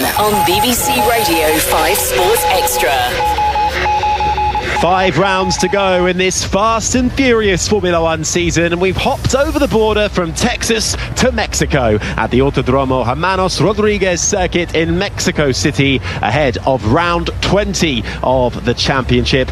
on BBC Radio 5 Sports Extra. 5 rounds to go in this fast and furious Formula One season, and we've hopped over the border from Texas to Mexico at the Autodromo Hermanos Rodriguez circuit in Mexico City ahead of round 20 of the championship.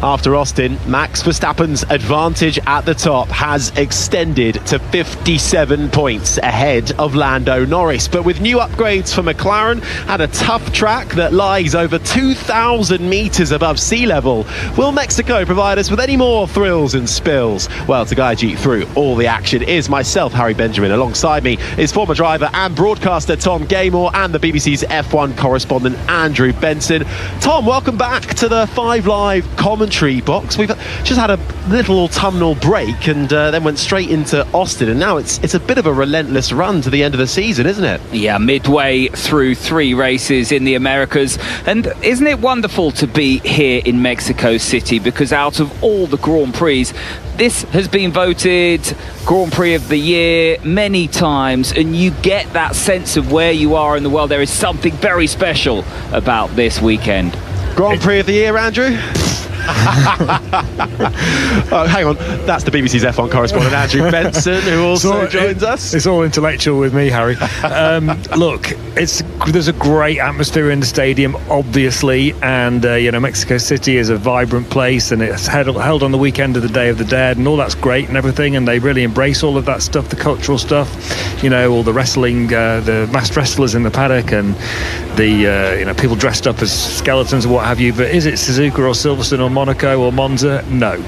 After Austin, Max Verstappen's advantage at the top has extended to 57 points ahead of Lando Norris. But with new upgrades for McLaren and a tough track that lies over 2,000 metres above sea level, will Mexico provide us with any more thrills and spills? Well, to guide you through all the action is myself, Harry Benjamin. Alongside me is former driver and broadcaster Tom Gaymore and the BBC's F1 correspondent Andrew Benson. Tom, welcome back to the 5 Live commentary box. We've just had a little autumnal break and then went straight into Austin, and now it's a bit of a relentless run to the end of the season, isn't it? Yeah, midway through 3 races in the Americas. And isn't it wonderful to be here in Mexico City, because out of all the Grand Prix, this has been voted Grand Prix of the Year many times, and you get that sense of where you are in the world. There is something very special about this weekend. Grand Prix of the Year, Andrew? Oh, hang on, that's the BBC's F1 correspondent Andrew Benson, who also joins us. It's all intellectual with me, Harry. Look, there's a great atmosphere in the stadium, obviously, and Mexico City is a vibrant place, and it's held on the weekend of the Day of the Dead, and all that's great and everything, and they really embrace all of that stuff, the cultural stuff, all the wrestling, the masked wrestlers in the paddock, and the people dressed up as skeletons or what have you. But is it Suzuka or Silverstone or Monaco or Monza? No.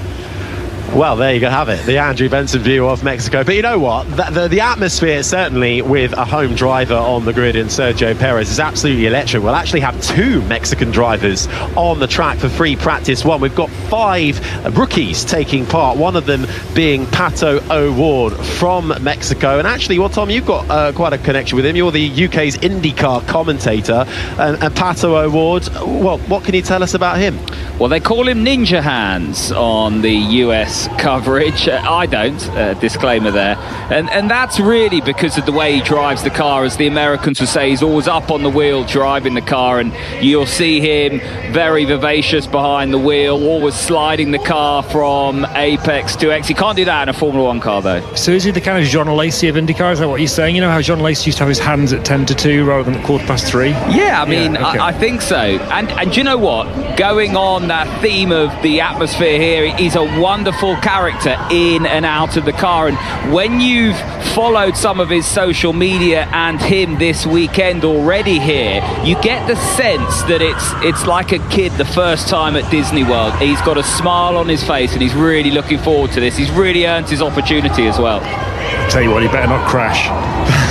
Well, there you go, have it. The Andrew Benson view of Mexico. But you know what? The atmosphere, certainly with a home driver on the grid in Sergio Perez, is absolutely electric. We'll actually have 2 Mexican drivers on the track for free practice 1. We've got 5 rookies taking part, one of them being Pato O'Ward from Mexico. And actually, Tom, you've got quite a connection with him. You're the UK's IndyCar commentator. And Pato O'Ward, well, what can you tell us about him? Well, they call him Ninja Hands on the US coverage. I don't, disclaimer there, and that's really because of the way he drives the car. As the Americans would say, he's always up on the wheel driving the car, and you'll see him very vivacious behind the wheel, always sliding the car from apex to X. He can't do that in a Formula 1 car, though. So is he the kind of John Lacey of IndyCar? Is that what you're saying? You know how John Lacey used to have his hands at 10 to 2 rather than at 3:15? Yeah, I mean, yeah, okay. I think so. And do you know what? Going on that theme of the atmosphere here, he's a wonderful character in and out of the car, and when you've followed some of his social media and him this weekend already here, you get the sense that it's like a kid the first time at Disney World. He's got a smile on his face and he's really looking forward to this. He's really earned his opportunity as well. I'll tell you what, he better not crash.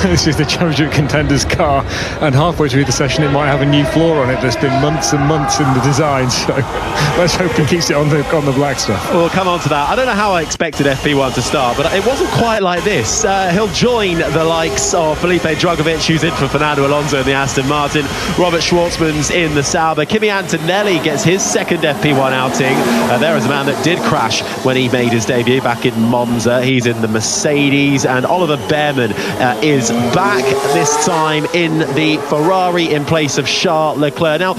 This is the championship contender's car, and halfway through the session it might have a new floor on it. There's been months and months in the design, so let's hope he keeps it on the black stuff. We'll come on to that. I don't know how I expected FP1 to start, but it wasn't quite like this. He'll join the likes of Felipe Drugovich, who's in for Fernando Alonso in the Aston Martin. Robert Schwartzman's in the Sauber. Kimi Antonelli gets his second FP1 outing. There is a man that did crash when he made his debut back in Monza. He's in the Mercedes, and Oliver Behrman is back, this time in the Ferrari in place of Charles Leclerc. Now,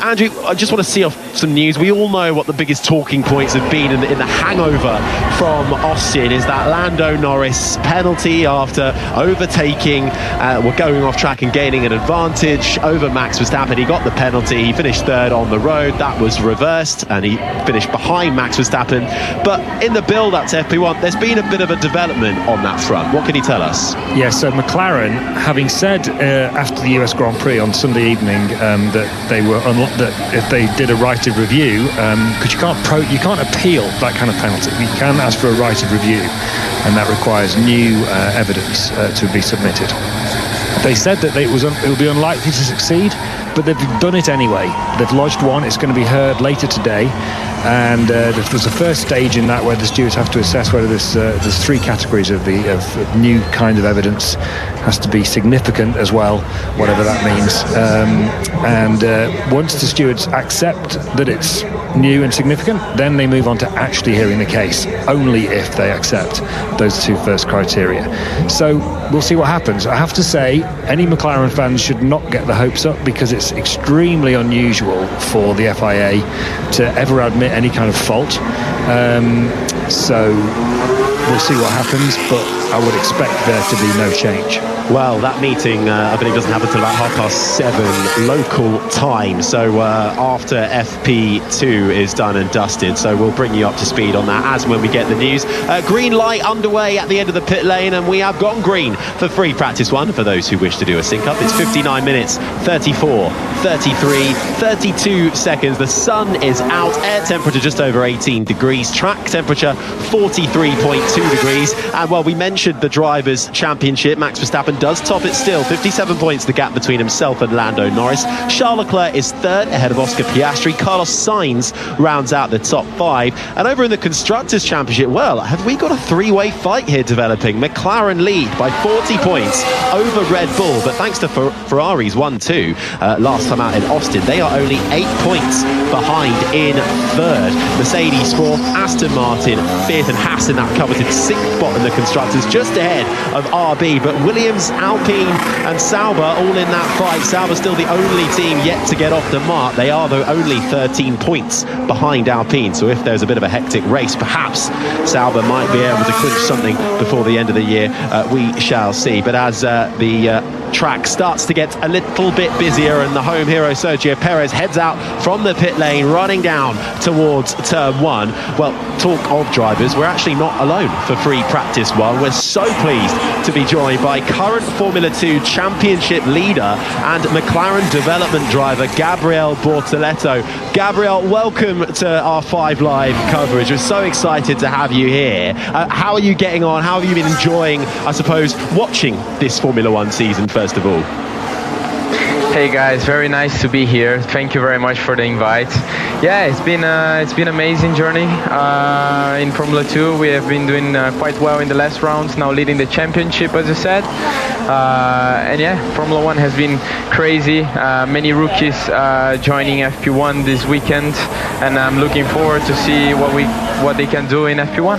Andrew, I just want to see off some news. We all know what the biggest talking points have been in the hangover from Austin is that Lando Norris penalty after overtaking, going off track and gaining an advantage over Max Verstappen. He got the penalty, he finished 3rd on the road. That was reversed and he finished behind Max Verstappen. But in the build-up to FP1, there's been a bit of a development on that front. What can you tell us? Yes, so McLaren, having said after the US Grand Prix on Sunday evening that they were that if they did a right of review, because you can't appeal that kind of penalty. You can ask for a right of review, and that requires new evidence to be submitted. They said that it would be unlikely to succeed, but they've done it anyway. They've lodged one. It's going to be heard later today. And there's a first stage in that where the stewards have to assess whether there's three categories of new kind of evidence has to be significant as well, whatever that means. And once the stewards accept that it's new and significant, then they move on to actually hearing the case, only if they accept those two first criteria. So we'll see what happens. I have to say, any McLaren fans should not get the hopes up, because it's extremely unusual for the FIA to ever admit any kind of fault. So we'll see what happens, but I would expect there to be no change. Well, that meeting, I believe, doesn't happen until about 7:30 local time. So after FP2 is done and dusted. So we'll bring you up to speed on that as when we get the news. Green light underway at the end of the pit lane, and we have gone green for free practice one. For those who wish to do a sync up, it's 59 minutes, 34, 33, 32 seconds. The sun is out. Air temperature just over 18 degrees. Track temperature 43.2 degrees. And well, we mentioned the Drivers' Championship. Max Verstappen does top it still. 57 points the gap between himself and Lando Norris. Charles Leclerc is third ahead of Oscar Piastri. Carlos Sainz rounds out the top five. And over in the Constructors' Championship, well, have we got a three-way fight here developing? McLaren lead by 40 points over Red Bull, but thanks to Ferrari's 1-2 last time out in Austin, they are only 8 points behind in third. Mercedes fourth, Aston Martin fifth, and Haas in that coveted sixth spot in the Constructors, just ahead of RB. But Williams, Alpine and Sauber all in that fight. Sauber still the only team yet to get off the mark. They are, though, only 13 points behind Alpine. So if there's a bit of a hectic race, perhaps Sauber might be able to clinch something before the end of the year. We shall see. But as the track starts to get a little bit busier, and the home hero Sergio Perez heads out from the pit lane, running down towards turn one. Well, talk of drivers, we're actually not alone for free practice one. We're so pleased to be joined by current Formula 2 Championship leader and McLaren development driver Gabriel Bortoleto. Gabriel, welcome to our 5 Live coverage. We're so excited to have you here. How are you getting on? How have you been enjoying, I suppose, watching this Formula 1 season, first of all? Hey guys, very nice to be here. Thank you very much for the invite. Yeah, it's been an amazing journey in Formula 2. We have been doing quite well in the last rounds, now leading the championship, as you said. And yeah, Formula 1 has been crazy. Many rookies joining FP1 this weekend, and I'm looking forward to see what they can do in FP1.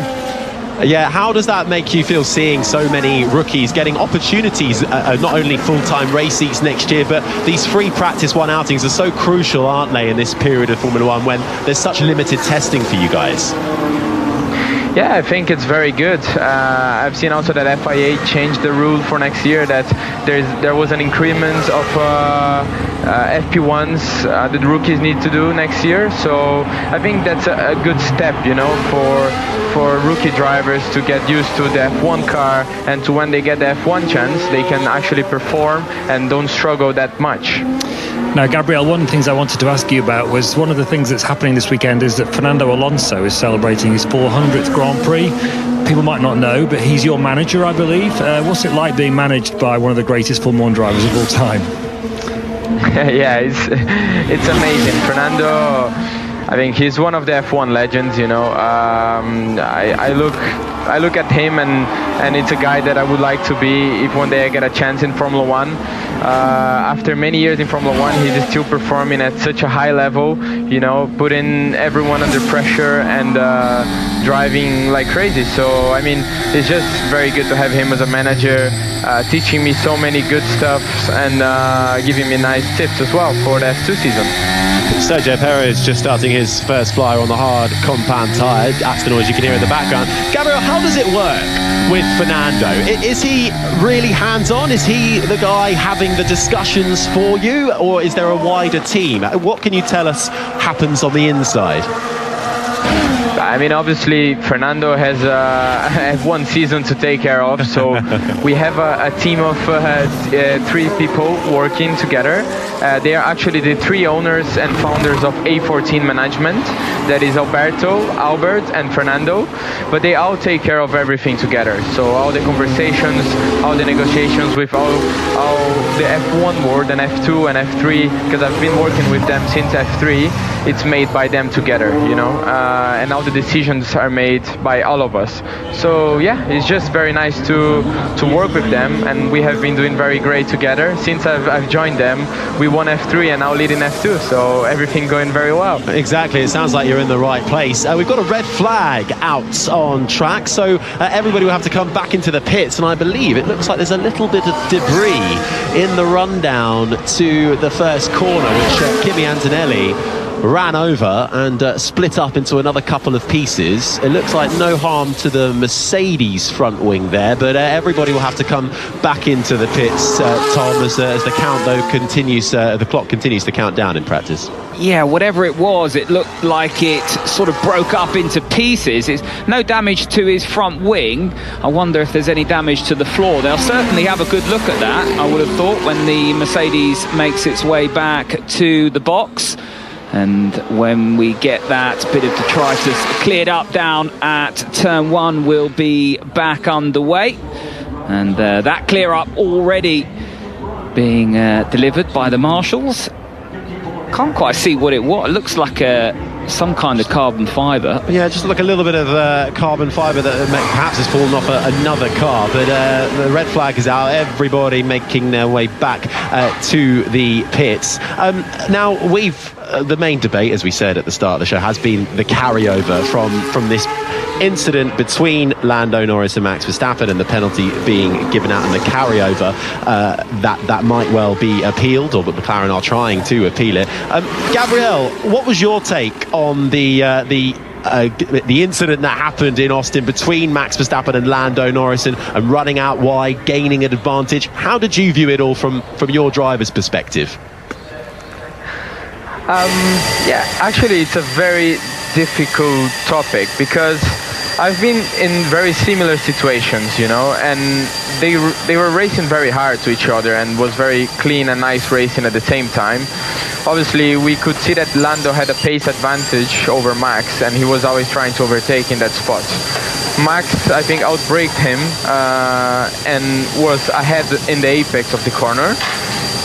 Yeah, how does that make you feel, seeing so many rookies getting opportunities, not only full-time race seats next year, but these free practice one outings are so crucial, aren't they, in this period of Formula 1 when there's such limited testing for you guys? Yeah, I think it's very good. I've seen also that FIA changed the rule for next year, that there was an increment of FP1s that the rookies need to do next year. So I think that's a good step, you know, for rookie drivers to get used to the F1 car, and to when they get the F1 chance, they can actually perform and don't struggle that much. Now, Gabriel, one of the things I wanted to ask you about was, one of the things that's happening this weekend is that Fernando Alonso is celebrating his 400th Grand Prix. People might not know, but he's your manager, I believe. What's it like being managed by one of the greatest Formula 1 drivers of all time? Yeah, it's amazing. Fernando, I think he's one of the F1 legends, you know. I look at him, and it's a guy that I would like to be if one day I get a chance in Formula 1. After many years in Formula 1, he's still performing at such a high level, you know, putting everyone under pressure and driving like crazy. So, I mean, it's just very good to have him as a manager, teaching me so many good stuff, and giving me nice tips as well for the F2 season. Sergio Perez just starting his first flyer on the hard compound tyre. That's the noise you can hear in the background. Gabriel, how does it work with Fernando? Is he really hands-on? Is he the guy having the discussions for you, or is there a wider team? What can you tell us happens on the inside? I mean, obviously, Fernando has one season to take care of, so we have a team of 3 people working together. They are actually the 3 owners and founders of A14 Management. That is Alberto, Albert, and Fernando. But they all take care of everything together. So all the conversations, all the negotiations with all the F1 board and F2 and F3, because I've been working with them since F3. It's made by them together, you know, and all the decisions are made by all of us. So yeah, it's just very nice to work with them, and we have been doing very great together. Since I've joined them, we won F3 and now lead in F2, so everything going very well. Exactly, it sounds like you're in the right place. We've got a red flag out on track, so everybody will have to come back into the pits, and I believe it looks like there's a little bit of debris in the rundown to the first corner, which Kimi Antonelli ran over and split up into another couple of pieces. It looks like no harm to the Mercedes front wing there, but everybody will have to come back into the pits, Tom, as the count though continues, the clock continues to count down in practice. Yeah, whatever it was, it looked like it sort of broke up into pieces. It's no damage to his front wing. I wonder if there's any damage to the floor. They'll certainly have a good look at that, I would have thought, when the Mercedes makes its way back to the box. And when we get that bit of detritus cleared up down at turn 1, we'll be back underway. And that clear up already being delivered by the marshals. Can't quite see what it was. It looks like some kind of carbon fibre. Yeah, just like a little bit of carbon fibre that perhaps has fallen off another car. But the red flag is out. Everybody making their way back to the pits. Now, the main debate, as we said at the start of the show, has been the carryover from this incident between Lando Norris and Max Verstappen, and the penalty being given out, and the carryover that might well be appealed, or that McLaren are trying to appeal it. Gabriel, what was your take on the incident that happened in Austin between Max Verstappen and Lando Norris, and running out wide, gaining an advantage? How did you view it all from your driver's perspective? Yeah, actually, it's a very difficult topic, because I've been in very similar situations, you know, and they were racing very hard to each other, and was very clean and nice racing at the same time. Obviously, we could see that Lando had a pace advantage over Max, and he was always trying to overtake in that spot. Max, I think, outbraked him and was ahead in the apex of the corner,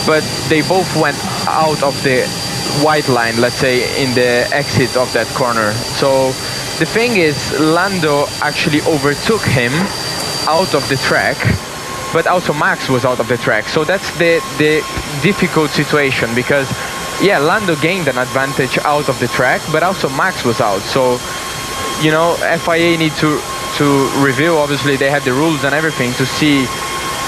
but they both went out of the white line, let's say, in the exit of that corner. So the thing is, Lando actually overtook him out of the track, but also Max was out of the track. So that's the difficult situation, because yeah, Lando gained an advantage out of the track, but also Max was out. So, you know, FIA need to review. Obviously, they have the rules and everything to see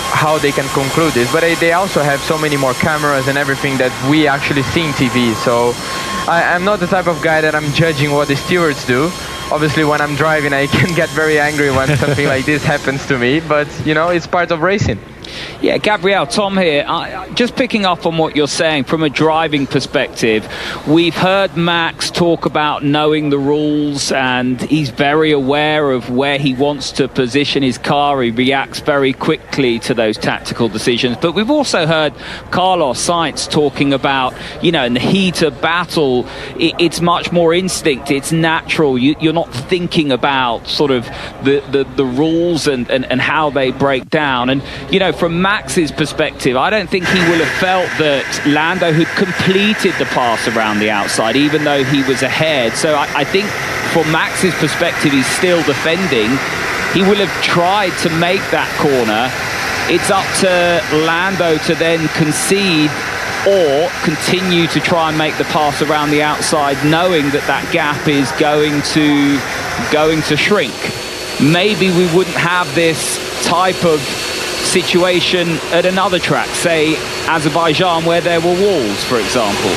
how they can conclude this, but they also have so many more cameras and everything that we actually see in TV. So I'm not the type of guy that I'm judging what the stewards do. Obviously, when I'm driving, I can get very angry when something like this happens to me, but you know, it's part of racing. Yeah, Gabriel, Tom here. Just picking up on what you're saying from a driving perspective, we've heard Max talk about knowing the rules, and he's very aware of where he wants to position his car. He reacts very quickly to those tactical decisions. But we've also heard Carlos Sainz talking about, you know, in the heat of battle, it's much more instinct. It's natural. You're not thinking about sort of the rules and how they break down. And, you know, from Max's perspective, I don't think he will have felt that Lando had completed the pass around the outside, even though he was ahead. So I think from Max's perspective, he's still defending. He will have tried to make that corner. It's up to Lando to then concede or continue to try and make the pass around the outside, knowing that that gap is going to shrink. Maybe we wouldn't have this type of situation at another track, say Azerbaijan, where there were walls, for example.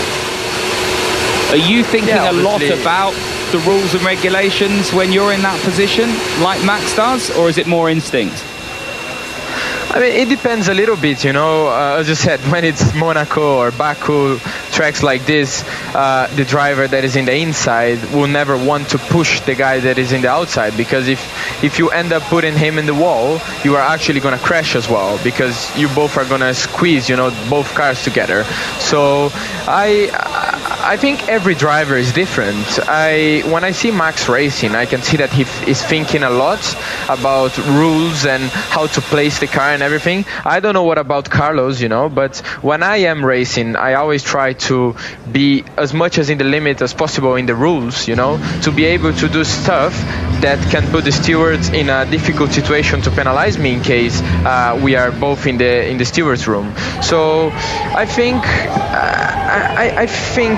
Are you thinking a lot about the rules and regulations when you're in that position, like Max does, or is it more instinct? I mean, it depends a little bit, you know. As you said, when it's Monaco or Baku tracks like this, the driver that is in the inside will never want to push the guy that is in the outside, because if you end up putting him in the wall, you are actually going to crash as well, because you both are going to squeeze, both cars together. So I think every driver is different. When I see Max racing, I can see that he is thinking a lot about rules and how to place the car and everything. I don't know what about Carlos, but when I am racing, I always try to be as much as in the limit as possible in the rules, to be able to do stuff that can put the stewards in a difficult situation to penalize me in case we are both in the stewards room. So I think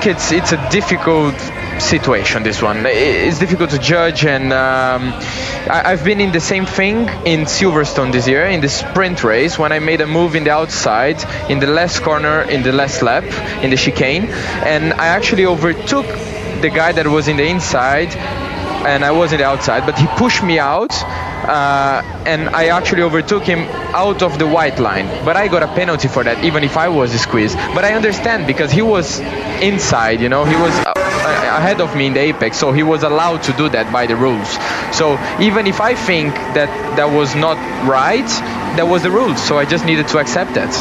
it's a difficult situation, this one. It's difficult to judge, and I've been in the same thing in Silverstone this year in the sprint race when I made a move in the outside in the last corner in the last lap in the chicane, and I actually overtook the guy that was in the inside and I was in the outside, but he pushed me out, and I actually overtook him out of the white line, but I got a penalty for that even if I was squeezed. But I understand, because he was inside, he was ahead of me in the apex, so he was allowed to do that by the rules. So even if I think that was not right, that was the rules, so I just needed to accept that.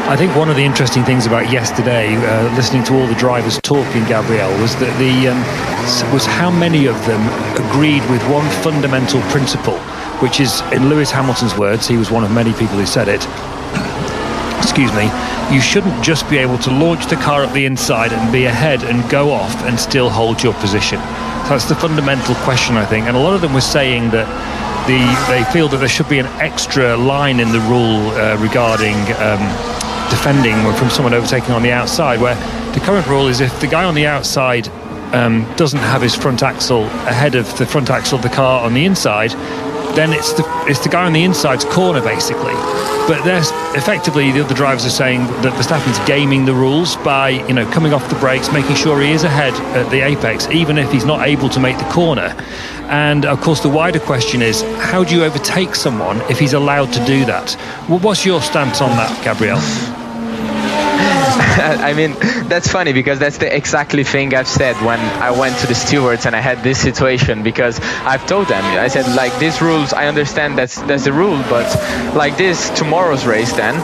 I think one of the interesting things about yesterday, listening to all the drivers talking, Gabriel, was that was how many of them agreed with one fundamental principle, which is, in Lewis Hamilton's words, he was one of many people who said it, excuse me, you shouldn't just be able to launch the car up the inside and be ahead and go off and still hold your position. So that's the fundamental question, I think. And a lot of them were saying that they feel that there should be an extra line in the rule regarding defending from someone overtaking on the outside, where the current rule is if the guy on the outside doesn't have his front axle ahead of the front axle of the car on the inside, then it's the guy on the inside's corner, basically. But there's effectively, the other drivers are saying that Verstappen's gaming the rules by coming off the brakes, making sure he is ahead at the apex, even if he's not able to make the corner. And of course the wider question is, how do you overtake someone if he's allowed to do that? Well, what's your stance on that, Gabriel? I mean, that's funny, because that's the exactly thing I've said when I went to the stewards and I had this situation, because I've told them, I said, like, these rules, I understand that's the rule, but like this tomorrow's race, then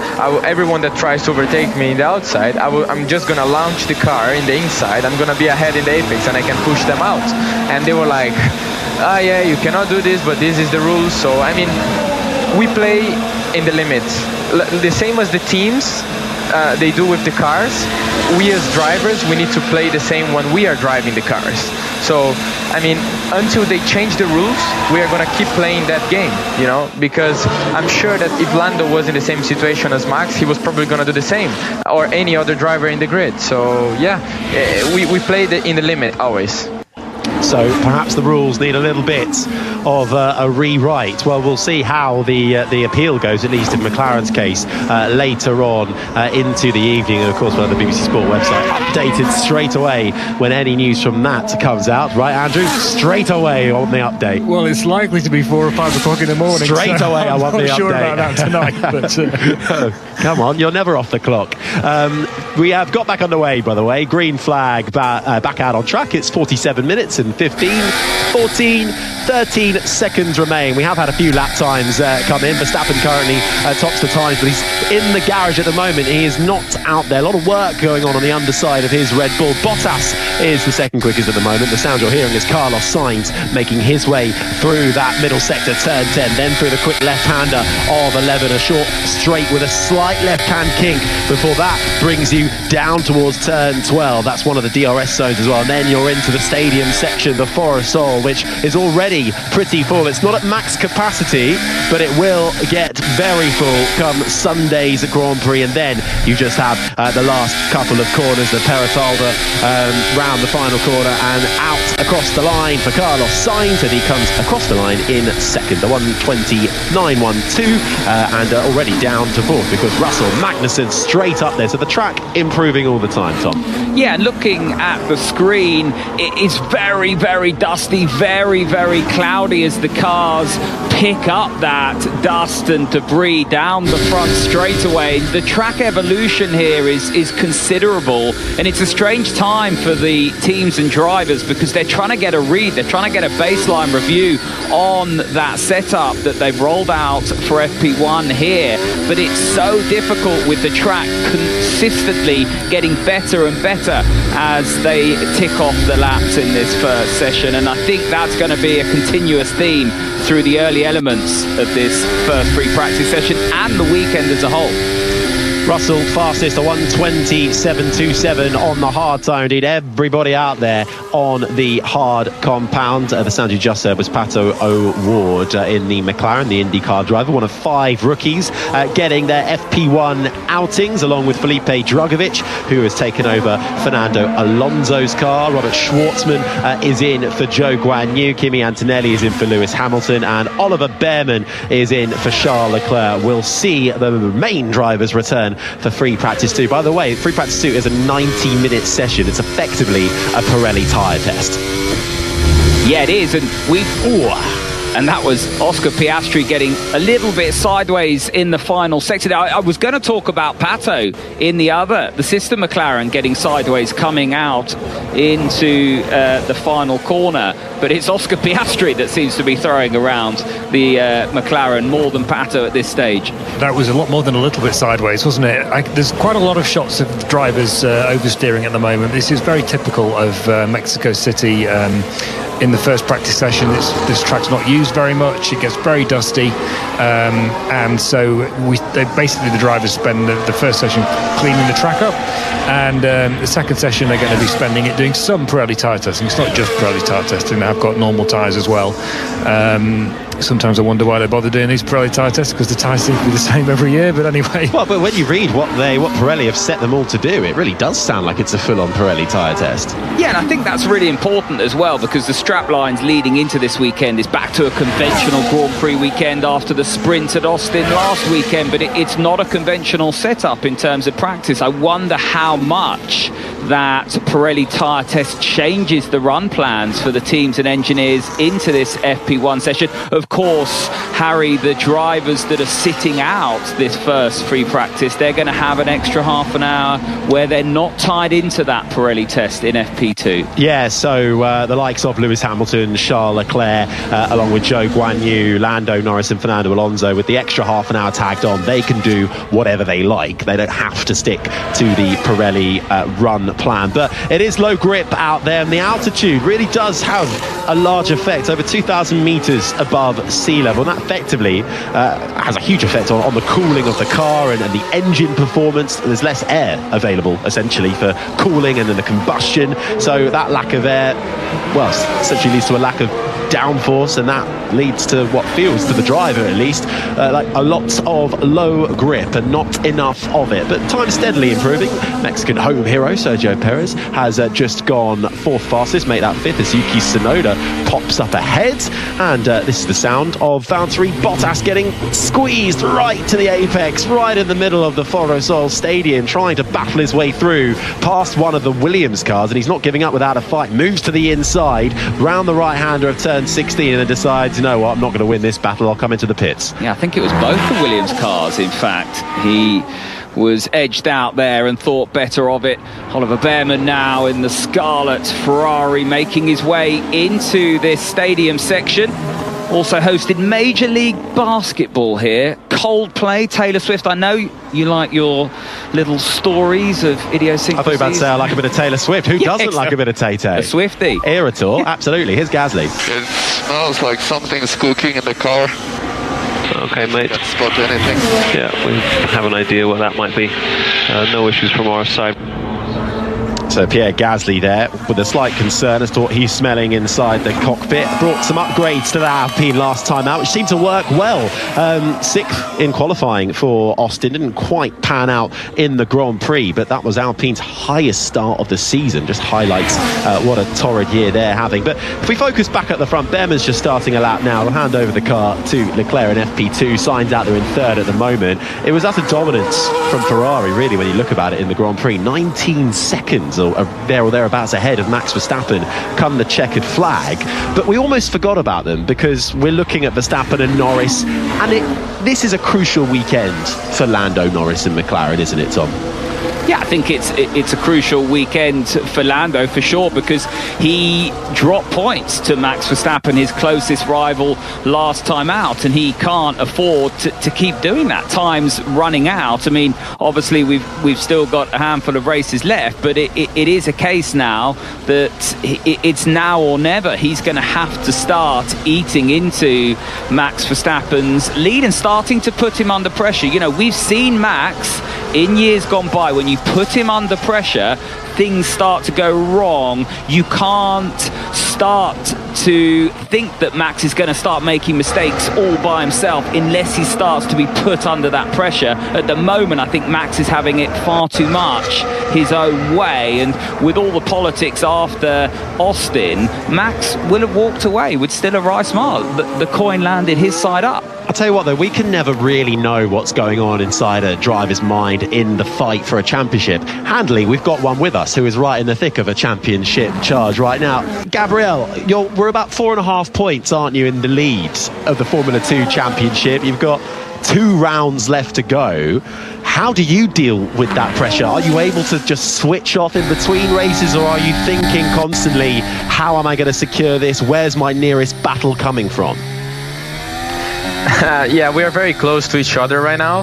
everyone that tries to overtake me in the outside, I'm just gonna launch the car in the inside, I'm gonna be ahead in the apex and I can push them out. And they were like, yeah, you cannot do this, but this is the rule. So I mean, we play in the limits, the same as the teams they do with the cars. We as drivers, we need to play the same when we are driving the cars. So I mean, until they change the rules, we are going to keep playing that game, because I'm sure that if Lando was in the same situation as Max, he was probably going to do the same, or any other driver in the grid. So yeah, we play in the limit always. So perhaps the rules need a little bit of a rewrite. Well, we'll see how the appeal goes, at least in McLaren's case, later on into the evening. And of course, we'll have the BBC Sport website updated straight away when any news from that comes out. Right, Andrew? Straight away on the update. Well, it's likely to be 4 or 5 o'clock in the morning. Straight away, I want the update. I'm not sure about that tonight. But come on, you're never off the clock. We have got back underway, by the way. Green flag back out on track. It's 47 minutes and 13 seconds remain. We have had a few lap times come in. Verstappen currently tops the times, but he's in the garage at the moment. He is not out there. A lot of work going on the underside of his Red Bull. Bottas is the second quickest at the moment. The sound you're hearing is Carlos Sainz making his way through that middle sector, turn 10, then through the quick left-hander of 11, a short straight with a slight left-hand kink before that brings you down towards turn 12. That's one of the DRS zones as well. And then you're into the stadium section, the Forest-Sol, which is already pretty full. It's not at max capacity, but it will get very full come Sunday's Grand Prix. And then you just have the last couple of corners, the Peralta round the final corner and out across the line for Carlos Sainz, and he comes across the line in second, the 1:29.12, and already down to fourth because Russell Magnussen straight up there. So the track improving all the time, Tom. Yeah, and looking at the screen, it is very, very dusty, very, very cloudy as the cars pick up that dust and debris down the front straightaway. The track evolution here is considerable, and it's a strange time for the teams and drivers because they're trying to get a read, they're trying to get a baseline review on that setup that they've rolled out for FP1 here, but it's so difficult with the track consistently getting better and better as they tick off the laps in this first session, and I think that's going to be a continuous theme through the early elements of this first free practice session and the weekend as a whole. Russell fastest, a 1:27.27 on the hard tire. Indeed, everybody out there on the hard compound. The sound you just heard was Pato O'Ward in the McLaren, the IndyCar driver, one of 5 rookies getting their FP1 outings, along with Felipe Drugovich, who has taken over Fernando Alonso's car. Robert Schwartzman is in for Zhou Guanyu. Kimi Antonelli is in for Lewis Hamilton, and Oliver Behrman is in for Charles Leclerc. We'll see the main drivers return for free practice 2. By the way, free practice 2 is a 90-minute session. It's effectively a Pirelli tyre test. Yeah, it is, and that was Oscar Piastri getting a little bit sideways in the final section. I was going to talk about Pato in the sister McLaren getting sideways coming out into the final corner, but it's Oscar Piastri that seems to be throwing around the McLaren more than Pato at this stage. That was a lot more than a little bit sideways, wasn't it? There's quite a lot of shots of the drivers oversteering at the moment. This is very typical of Mexico City. In the first practice session, this track's not used very much. It gets very dusty, and so the drivers spend the first session cleaning the track up, and the second session they're going to be spending it doing some Pirelli tyre testing. It's not just Pirelli tyre testing; they've got normal tyres as well. Sometimes I wonder why they bother doing these Pirelli tyre tests, because the tyres seem to be the same every year. But anyway, well, but when you read what Pirelli have set them all to do, it really does sound like it's a full-on Pirelli tyre test. Yeah, and I think that's really important as well, because the strap lines leading into this weekend is back to a conventional Grand Prix weekend after the sprint at Austin last weekend, but it's not a conventional setup in terms of practice. I wonder how much that Pirelli tyre test changes the run plans for the teams and engineers into this FP1 session. Of course, Harry, the drivers that are sitting out this first free practice, they're going to have an extra half an hour where they're not tied into that Pirelli test in FP2. Yeah, so the likes of Lewis Hamilton, Charles Leclerc, along with Zhou Guanyu, Lando Norris and Fernando Alonso, with the extra half an hour tagged on, they can do whatever they like. They don't have to stick to the Pirelli run plan. But it is low grip out there, and the altitude really does have a large effect, over 2,000 meters above sea level, and that effectively has a huge effect on the cooling of the car and the engine performance. There's less air available essentially for cooling and then the combustion, so that lack of air, well, essentially leads to a lack of downforce, and that leads to what feels, to the driver at least, like a lot of low grip and not enough of it. But time steadily improving. Mexican home hero Sergio Perez has just gone 4th fastest, made that 5th as Yuki Tsunoda pops up ahead, and this is the sound of Valtteri Bottas getting squeezed right to the apex, right in the middle of the Foro Sol Stadium, trying to battle his way through past one of the Williams cars, and he's not giving up without a fight. Moves to the inside, round the right-hander of turn 16, and then decides, you know what, I'm not going to win this battle, I'll come into the pits. Yeah, I think it was both the Williams cars, in fact. He was edged out there and thought better of it. Oliver Behrman now in the Scarlet Ferrari, making his way into this stadium section. Also hosted Major League Basketball here. Coldplay, Taylor Swift. I know you like your little stories of idiosyncrasies. I thought you were about to say I like a bit of Taylor Swift. Who doesn't like a bit of Tay-Tay? A Swiftie. Earator, absolutely. Here's Gasly. It smells like something's cooking in the car. Okay, mate. Can't spot anything. Yeah, we have an idea what that might be. No issues from our side. So Pierre Gasly there with a slight concern as to what he's smelling inside the cockpit. Brought some upgrades to the Alpine last time out, which seemed to work well. Sixth in qualifying for Austin. Didn't quite pan out in the Grand Prix, but that was Alpine's highest start of the season. Just highlights what a torrid year they're having. But if we focus back at the front, Behrman's just starting a lap now. They'll hand over the car to Leclerc in FP2. Sainz out there in third at the moment. It was utter dominance from Ferrari, really, when you look about it in the Grand Prix. 19 seconds or there or thereabouts ahead of Max Verstappen come the checkered flag. But we almost forgot about them because we're looking at Verstappen and Norris, and this is a crucial weekend for Lando Norris and McLaren, isn't it, Tom? Yeah, I think it's a crucial weekend for Lando for sure, because he dropped points to Max Verstappen, his closest rival, last time out, and he can't afford to keep doing that. Time's running out. I mean, obviously we've still got a handful of races left, but it is a case now that it's now or never. He's going to have to start eating into Max Verstappen's lead and starting to put him under pressure. You know, we've seen Max in years gone by, when you put him under pressure, things start to go wrong. You can't start to think that Max is going to start making mistakes all by himself unless he starts to be put under that pressure. At the moment, I think Max is having it far too much his own way, and with all the politics after Austin, Max will have walked away with still a wry smile. The coin landed his side up. I'll tell you what, though, we can never really know what's going on inside a driver's mind in the fight for a championship. Handily, we've got one with us who is right in the thick of a championship charge right now. Gabriel, we're about 4.5 points, aren't you, in the lead of the Formula 2 championship? You've got 2 rounds left to go. How do you deal with that pressure? Are you able to just switch off in between races, or are you thinking constantly, how am I going to secure this? Where's my nearest battle coming from? Yeah, we are very close to each other right now.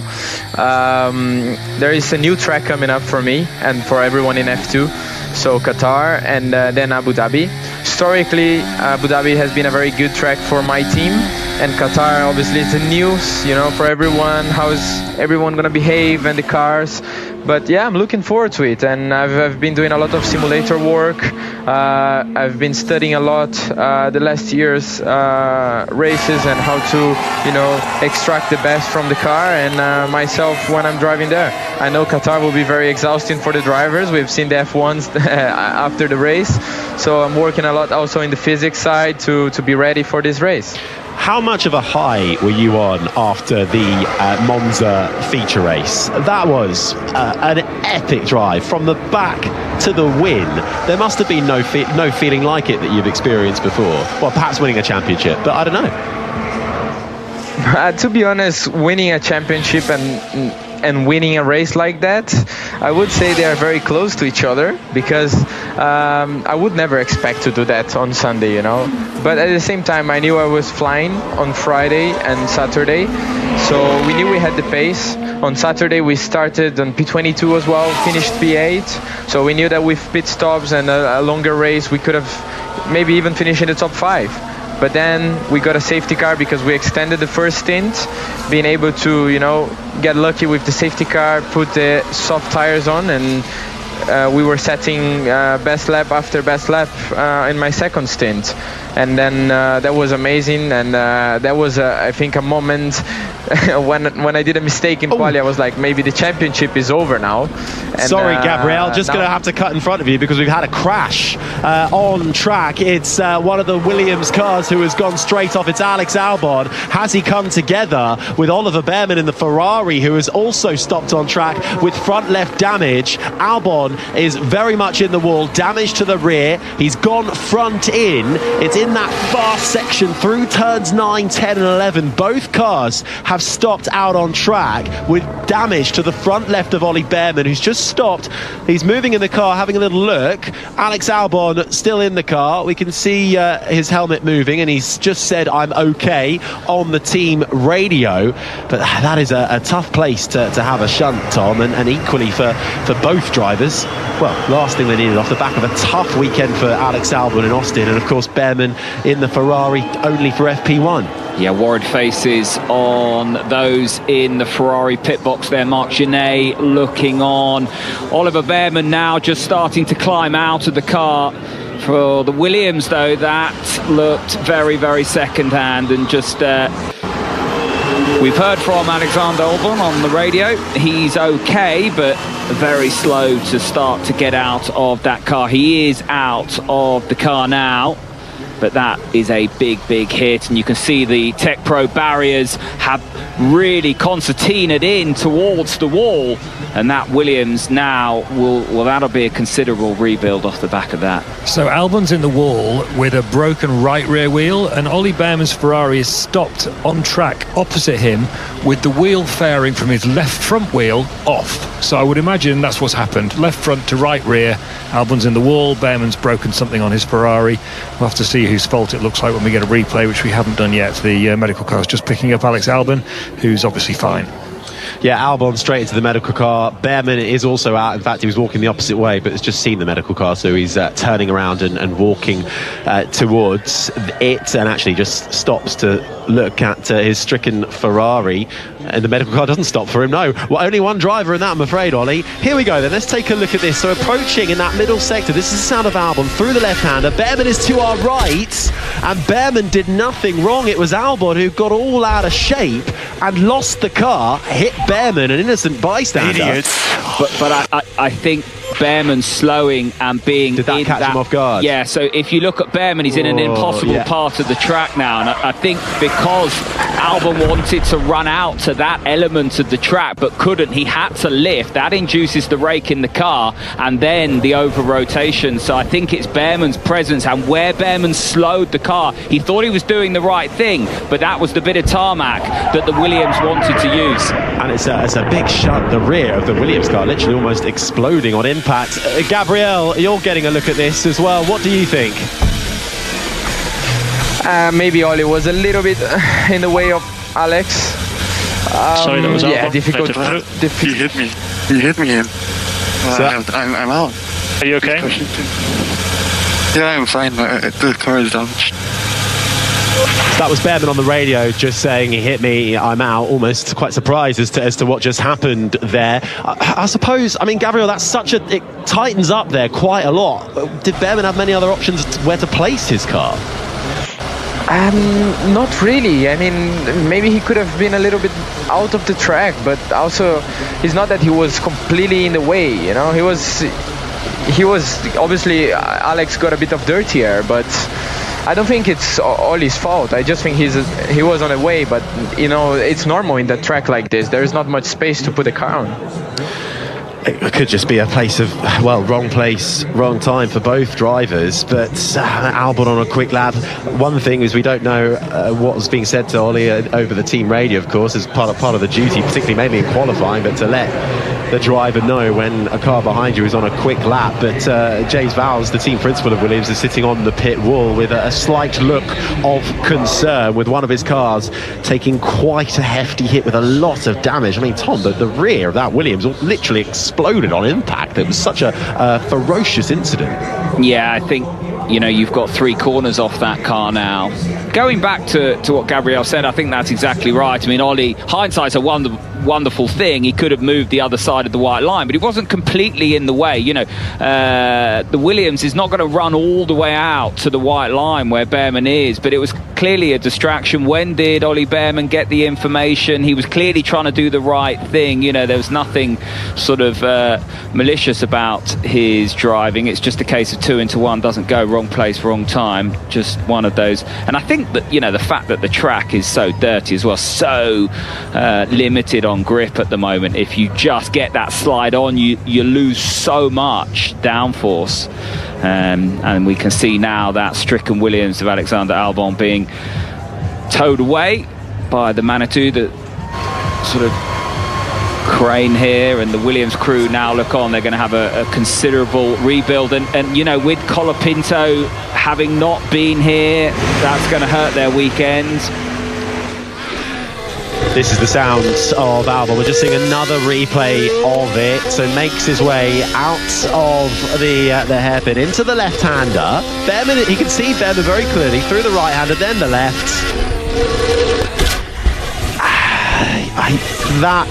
There is a new track coming up for me and for everyone in F2. So Qatar and then Abu Dhabi. Historically, Abu Dhabi has been a very good track for my team, and Qatar obviously is the news, you know, for everyone. How is everyone going to behave and the cars? But yeah, I'm looking forward to it, and I've been doing a lot of simulator work. I've been studying a lot the last year's races and how to, you know, extract the best from the car and myself when I'm driving there. I know Qatar will be very exhausting for the drivers. We've seen the F1s after the race, so I'm working a lot also in the physics side to be ready for this race. How much of a high were you on after the Monza feature race? That was an epic drive from the back to the win. There must have been no feeling like it that you've experienced before. Well, perhaps winning a championship, but I don't know. To be honest, winning a championship and winning a race like that, I would say they are very close to each other, because I would never expect to do that on Sunday, you know. But at the same time, I knew I was flying on Friday and Saturday, so we knew we had the pace. On Saturday we started on P22 as well, finished P8, so we knew that with pit stops and a longer race we could have maybe even finished in the top 5. But then we got a safety car because we extended the first stint, being able to, you know, get lucky with the safety car, put the soft tires on, and we were setting best lap after best lap in my second stint. And then that was amazing, and that was, I think, a moment when I did a mistake in quali. I was like, maybe the championship is over now. And, sorry, Gabriel, just going to have to cut in front of you because we've had a crash on track. It's one of the Williams cars who has gone straight off. It's Alex Albon. Has he come together with Oliver Behrman in the Ferrari, who has also stopped on track with front left damage? Albon is very much in the wall, damage to the rear. He's gone front in. It's in that fast section through turns 9, 10 and 11. Both cars have stopped out on track with damage to the front left of Ollie Behrman, who's just stopped. He's moving in the car, having a little look. Alex Albon still in the car. We can see his helmet moving, and he's just said, "I'm okay," on the team radio. But that is a tough place to have a shunt, Tom, and equally for both drivers. Well, last thing they needed off the back of a tough weekend for Alex Albon in Austin, and of course Behrman in the Ferrari only for FP1. Yeah, worried faces on those in the Ferrari pit box there. Marc Gené looking on. Oliver Bearman now just starting to climb out of the car. For the Williams, though, that looked very, very second-hand, and just... we've heard from Alexander Albon on the radio. He's okay, but very slow to start to get out of that car. He is out of the car now, but that is a big, big hit, and you can see the Tech Pro barriers have really concertinaed in towards the wall, and that Williams now that'll be a considerable rebuild off the back of that. So Albon's in the wall with a broken right rear wheel, and Ollie Bearman's Ferrari is stopped on track opposite him with the wheel fairing from his left front wheel off. So I would imagine that's what's happened. Left front to right rear. Albon's in the wall. Bearman's broken something on his Ferrari. We'll have to see whose fault it looks like when we get a replay, which we haven't done yet. The medical car is just picking up Alex Albon, who's obviously fine. Yeah, Albon straight into the medical car. Bearman is also out. In fact, he was walking the opposite way, but has just seen the medical car, so he's turning around and walking towards it, and actually just stops to look at his stricken Ferrari. And the medical car doesn't stop for him, no. Well, only one driver in that, I'm afraid, Ollie. Here we go then, let's take a look at this. So approaching in that middle sector, this is the sound of Albon through the left-hander. Bearman is to our right, and Bearman did nothing wrong. It was Albon who got all out of shape and lost the car, hit Bearman, an innocent bystander. Idiots. But I think Bearman slowing and being... Did that catch him off guard? Yeah, so if you look at Bearman, he's in an impossible part of the track now, and I think because Albon wanted to run out to that element of the track but couldn't, he had to lift. That induces the rake in the car and then the over-rotation. So I think it's Bearman's presence and where Bearman slowed the car. He thought he was doing the right thing, but that was the bit of tarmac that the Williams wanted to use. And it's a big shot, the rear of the Williams car, literally almost exploding on impact. Gabriel, you're getting a look at this as well. What do you think? Maybe Ollie was a little bit in the way of Alex. Sorry, that was yeah, Albon. difficult. He hit me. He hit me in. I'm out. Are you okay? Yeah, I'm fine. The car is damaged. That was Bearman on the radio just saying he hit me, I'm out, almost quite surprised as to what just happened there. I suppose, I mean, Gabriel, it tightens up there quite a lot. Did Bearman have many other options where to place his car? Not really. I mean, maybe he could have been a little bit out of the track, but also it's not that he was completely in the way, you know. He was obviously, Alex got a bit of dirty air, but I don't think it's Ollie's fault. I just think he was on the way, but you know, it's normal in that track like this. There is not much space to put the car on. It could just be a place of, well, wrong place, wrong time for both drivers. But Albon on a quick lap. One thing is we don't know what was being said to Ollie over the team radio, of course, as part of the duty, particularly mainly in qualifying, but to let the driver know when a car behind you is on a quick lap. But James Vowles, the team principal of Williams, is sitting on the pit wall with a slight look of concern, with one of his cars taking quite a hefty hit with a lot of damage. I mean, Tom, the rear of that Williams literally exploded on impact. It was such a ferocious incident. Yeah, I think, you know, you've got three corners off that car now. Going back to what Gabriel said, I think that's exactly right. I mean, Ollie, hindsight's a wonderful thing. He could have moved the other side of the white line, but he wasn't completely in the way. You know, the Williams is not going to run all the way out to the white line where Bearman is, but it was clearly a distraction. When did Ollie Bearman get the information? He was clearly trying to do the right thing. You know, there was nothing sort of malicious about his driving. It's just a case of 2 into 1 doesn't go, wrong place, wrong time. Just one of those. And I think that, you know, the fact that the track is so dirty as well, so limited on grip at the moment, if you just get that slide on, you lose so much downforce. And we can see now that stricken Williams of Alexander Albon being towed away by the Manitou, the sort of crane here, and the Williams crew now look on. They're going to have a considerable rebuild, and you know, with Colapinto having not been here, that's going to hurt their weekend. This is the sound of Albon. We're just seeing another replay of it. So makes his way out of the hairpin into the left-hander. Bearman, he can see Bearman very clearly through the right-hander, then the left. That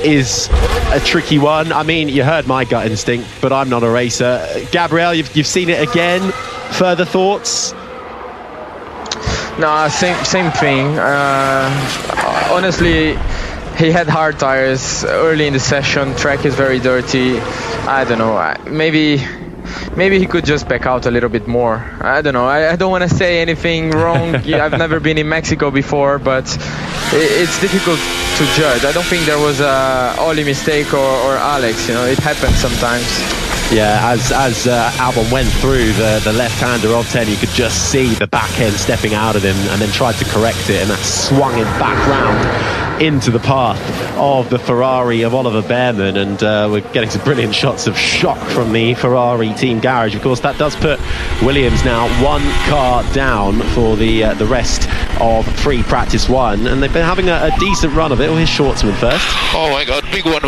is a tricky one. I mean, you heard my gut instinct, but I'm not a racer. Gabriel, you've seen it again. Further thoughts? No, same thing. Honestly, he had hard tires early in the session. Track is very dirty. I don't know. Maybe he could just back out a little bit more. I don't know. I don't want to say anything wrong. I've never been in Mexico before, but it's difficult to judge. I don't think there was a Ollie mistake or Alex. It happens sometimes. Yeah, as Albon went through the left-hander of 10, you could just see the back end stepping out of him, and then tried to correct it, and that swung him back round into the path of the Ferrari of Oliver Bearman, and we're getting some brilliant shots of shock from the Ferrari team garage. Of course, that does put Williams now one car down for the rest of free practice one, and they've been having a decent run of it. Here's Schwartzman first. Oh my god, big one.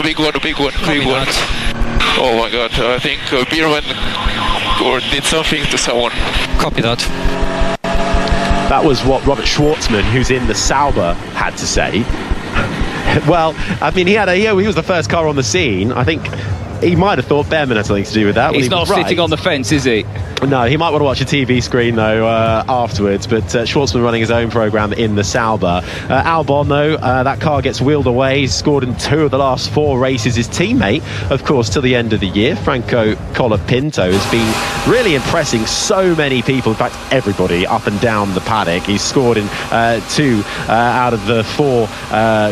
Oh my god, I think Beerman did something to someone. Copy that. That was what Robert Schwartzman, who's in the Sauber, had to say. Well, I mean, he was the first car on the scene. I think he might have thought Bearman had something to do with that. He's not sitting on the fence, is he? No, he might want to watch a TV screen, though, afterwards. But Schwartzman running his own programme in the Sauber. Albon, though, that car gets wheeled away. He's scored in 2 of the last 4 races. His teammate, of course, till the end of the year, Franco Colapinto, has been really impressing so many people. In fact, everybody up and down the paddock. He's scored in 2 out of the 4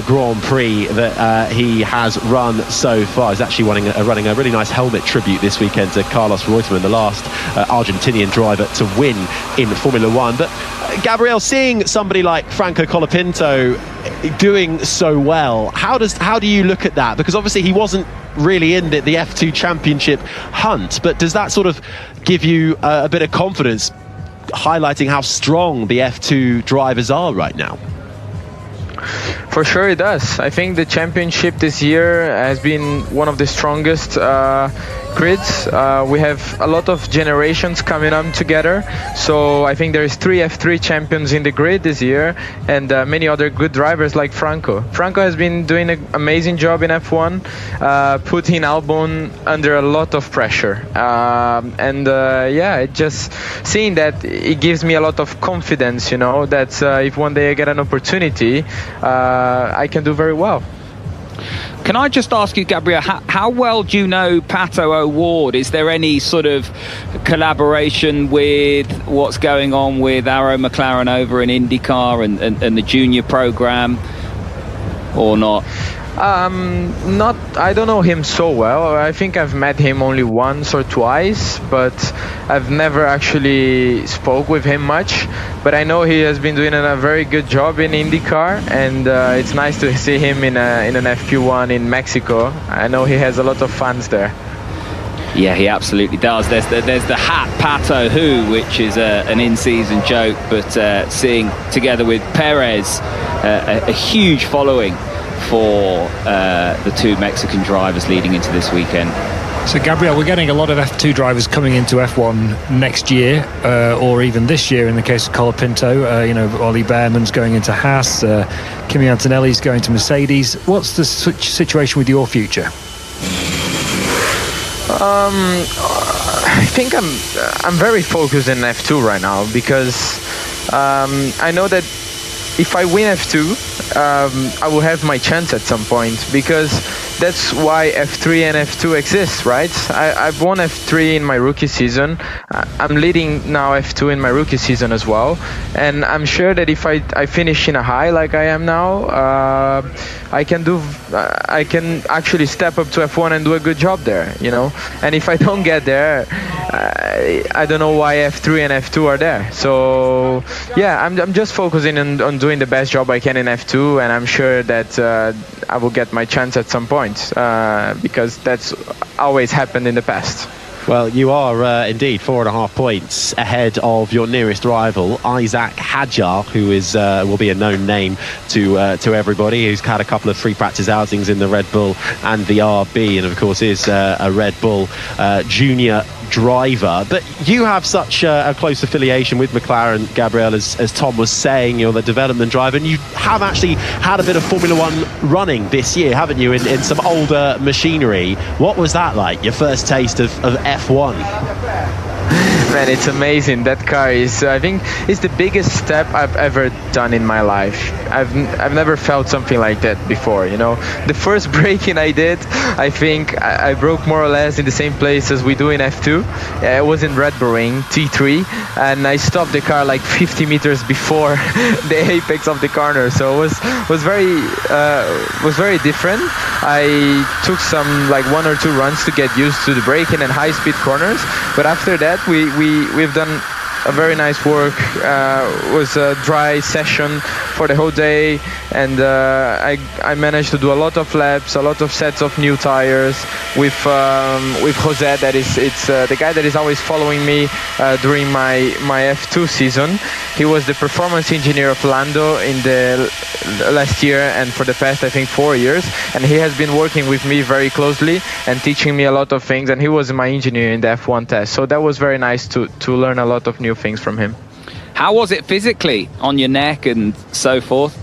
Grand Prix that he has run so far. He's actually running a really nice helmet tribute this weekend to Carlos Reutemann, the last Argentinian driver to win in Formula One. But Gabriel, seeing somebody like Franco Colapinto doing so well, how do you look at that? Because obviously he wasn't really in the F2 championship hunt, but does that sort of give you a bit of confidence, highlighting how strong the F2 drivers are right now? For sure it does. I think the championship this year has been one of the strongest grids. We have a lot of generations coming up together, so I think there's 3 F3 champions in the grid this year, and many other good drivers like Franco. Franco has been doing an amazing job in F1, putting Albon under a lot of pressure, just seeing that, it gives me a lot of confidence, that if one day I get an opportunity, I can do very well. Can I just ask you, Gabriel, how well do you know Pato O'Ward? Is there any sort of collaboration with what's going on with Arrow McLaren over in IndyCar and the junior program, or not? I don't know him so well. I think I've met him only once or twice, but I've never actually spoke with him much. But I know he has been doing a very good job in IndyCar, and it's nice to see him in an FP1 in Mexico. I know he has a lot of fans there. Yeah, he absolutely does. There's the hat Pato Who, which is an in-season joke, but seeing together with Perez a huge following for the 2 Mexican drivers leading into this weekend. So, Gabriel, we're getting a lot of F2 drivers coming into F1 next year, or even this year in the case of Colapinto. Ollie Bearman's going into Haas, Kimi Antonelli's going to Mercedes. What's the situation with your future? I think I'm very focused in F2 right now, because I know that if I win F2, I will have my chance at some point, because that's why F3 and F2 exist, right? I've won F3 in my rookie season. I'm leading now F2 in my rookie season as well, and I'm sure that if I finish in a high like I am now, I can actually step up to F1 and do a good job there, And if I don't get there, I don't know why F3 and F2 are there. So yeah, I'm just focusing on doing the best job I can in F2, and I'm sure that I will get my chance at some point, because that's always happened in the past. Well, you are indeed 4.5 points ahead of your nearest rival, Isaac Hadjar, who is will be a known name to everybody, who's had a couple of free practice outings in the Red Bull and the RB, and of course is a Red Bull junior driver. But you have such a close affiliation with McLaren, Gabriel, as Tom was saying. You're the development driver, and you have actually had a bit of Formula One running this year, haven't you, in some older machinery. What was that like, your first taste of F1? Man, it's amazing. That car is, I think, is the biggest step I've ever done in my life. I've never felt something like that before, you know. The first braking I did, I think I broke more or less in the same place as we do in F2. I was in Red Bull Ring, T3, and I stopped the car like 50 meters before the apex of the corner. So it was very different. I took some like 1 or 2 runs to get used to the braking and high-speed corners, but after that we've done a very nice work. It was a dry session for the whole day, and I managed to do a lot of laps, a lot of sets of new tires with Jose. That is, it's the guy that is always following me during my F2 season. He was the performance engineer of Lando in the last year and for the past, I think, 4 years, and he has been working with me very closely and teaching me a lot of things, and he was my engineer in the F1 test, so that was very nice to learn a lot of new things from him. How was it physically on your neck and so forth?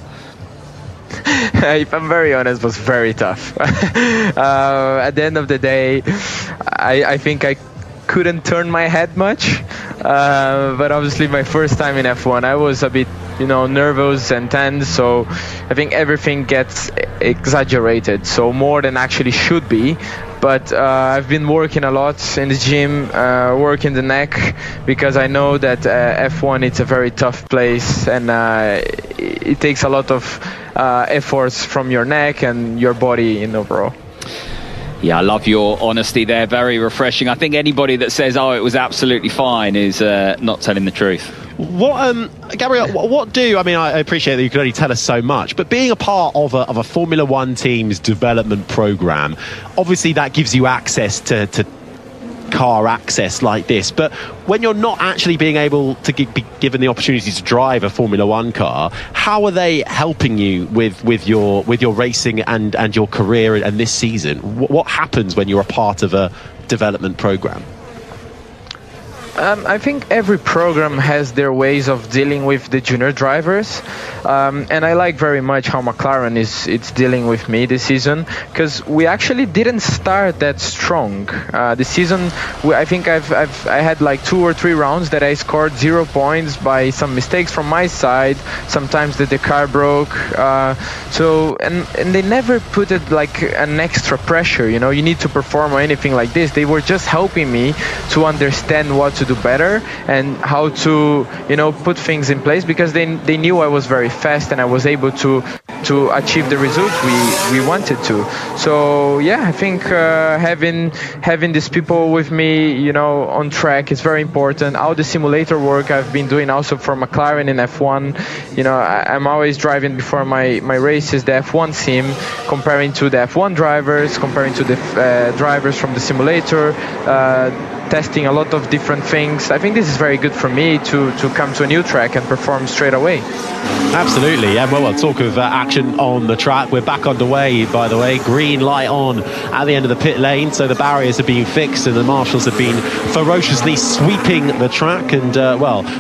If I'm very honest, it was very tough. At the end of the day, I think I couldn't turn my head much, but obviously my first time in F1, I was a bit, nervous and tense, so I think everything gets exaggerated, so more than actually should be. But I've been working a lot in the gym, working the neck, because I know that F1, it's a very tough place, and it takes a lot of efforts from your neck and your body in overall. Yeah, I love your honesty there. Very refreshing. I think anybody that says, "Oh, it was absolutely fine," is not telling the truth. What, Gabriel? I appreciate that you can only tell us so much, but being a part of a Formula One team's development program, obviously that gives you access to car access like this. But when you're not actually being able to be given the opportunity to drive a Formula One car, how are they helping you with your racing and your career and this season? What happens when you're a part of a development program? I think every program has their ways of dealing with the junior drivers, and I like very much how McLaren it's dealing with me this season, because we actually didn't start that strong. The season, I think I had like 2 or 3 rounds that I scored 0 points by some mistakes from my side. Sometimes the car broke, and they never put it like an extra pressure. You need to perform or anything like this. They were just helping me to understand what to do better and how to put things in place, because they knew I was very fast and I was able to achieve the results we wanted to. So yeah, I think having these people with me on track is very important. All the simulator work I've been doing also for McLaren in F1, I'm always driving before my races the F1 sim, comparing to the F1 drivers, comparing to the drivers from the simulator, testing a lot of different things. I think this is very good for me to come to a new track and perform straight away. Absolutely, yeah. Well, talk of action on the track. We're back underway, by the way. Green light on at the end of the pit lane, so the barriers have been fixed and the marshals have been ferociously sweeping the track. And,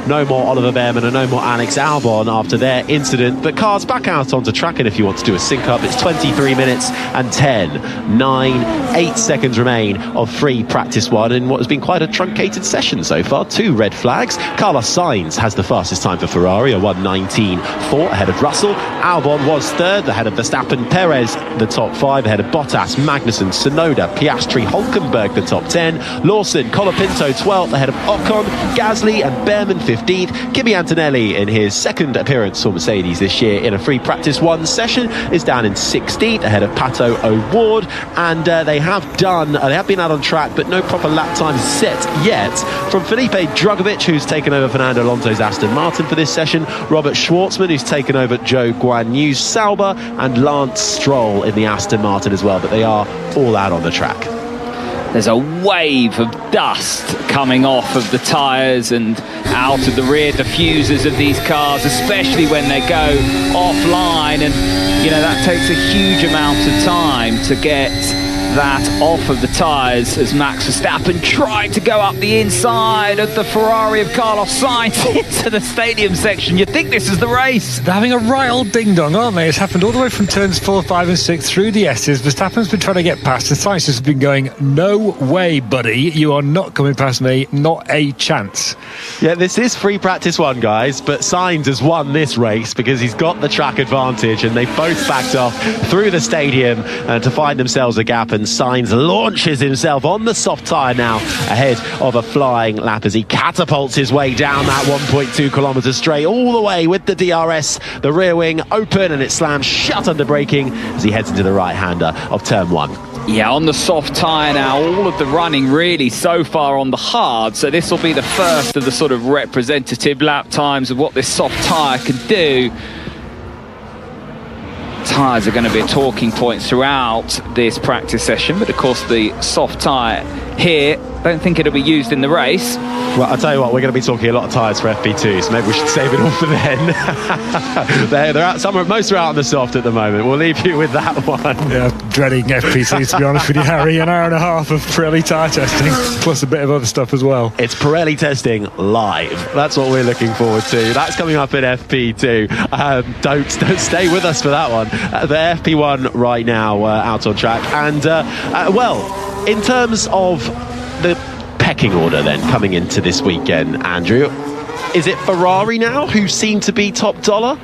no more Oliver Bearman and no more Alex Albon after their incident. But cars back out onto track, and if you want to do a sync-up, it's 23 minutes and 8 seconds remain of free practice 1 in what has been quite a truncated session so far. 2 red flags. Carlos Sainz has the fastest time for Ferrari, a 1:19.4 ahead of Russell. Albon was third ahead of Verstappen. Perez the top 5 ahead of Bottas, Magnussen, Tsunoda, Piastri, Hulkenberg the top 10. Lawson, Colapinto 12th ahead of Ocon, Gasly and Bearman 15th. Kimi Antonelli, in his second appearance for Mercedes this year in a free practice 1 session, is down in 16th ahead of Pato O'Ward. And they have been out on track, but no proper lap times set yet. From Felipe Drugovich, who's taken over Fernando Alonso's Aston Martin for this session, Robert Schwartzman, who's taken over Zhou Guanyu's Sauber, and Lance Stroll in the Aston Martin as well, but they are all out on the track. there's a wave of dust coming off of the tyres and out of the rear diffusers of these cars, especially when they go offline. And, you know, that takes a huge amount of time to get that off of the tyres as Max Verstappen tried to go up the inside of the Ferrari of Carlos Sainz into the stadium section. You'd think this is the race. They're having a right old ding-dong, aren't they? It's happened all the way from turns 4, 5 and 6 through the S's. Verstappen's been trying to get past, and Sainz has been going, no way, buddy, you are not coming past me, not a chance. Yeah, this is free practice 1, guys, but Sainz has won this race because he's got the track advantage, and they both backed off through the stadium to find themselves a gap, and Sainz launches himself on the soft tyre now ahead of a flying lap as he catapults his way down that 1.2 kilometre straight all the way with the DRS, the rear wing open, and it slams shut under braking as he heads into the right-hander of turn 1. Yeah, on the soft tyre now, all of the running really so far on the hard, so this will be the first of the sort of representative lap times of what this soft tyre can do. Tyres are going to be a talking point throughout this practice session, but of course the soft tyre here, don't think it'll be used in the race. Well, I'll tell you what, we're going to be talking a lot of tyres for FP2, so maybe we should save it all for then. they're out, most are out on the soft at the moment. We'll leave you with that one. Yeah, dreading FP2, to be honest with you, Harry. An hour and a half of Pirelli tyre testing, plus a bit of other stuff as well. It's Pirelli testing live. That's what we're looking forward to. That's coming up in FP2. Don't stay with us for that one. The FP1 right now out on track. And, well, in terms of the pecking order then coming into this weekend, Andrew, is it Ferrari now who seem to be top dollar?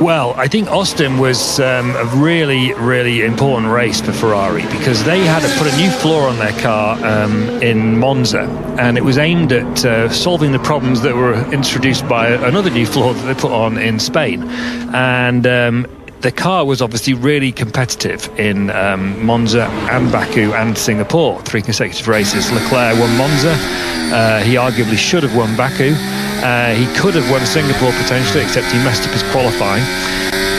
Well, I think Austin was a really, really important race for Ferrari because they had to put a new floor on their car in Monza, and it was aimed at solving the problems that were introduced by another new floor that they put on in Spain. And the car was obviously really competitive in Monza and Baku and Singapore, 3 consecutive races. Leclerc won Monza. He arguably should have won Baku. He could have won Singapore potentially, except he messed up his qualifying.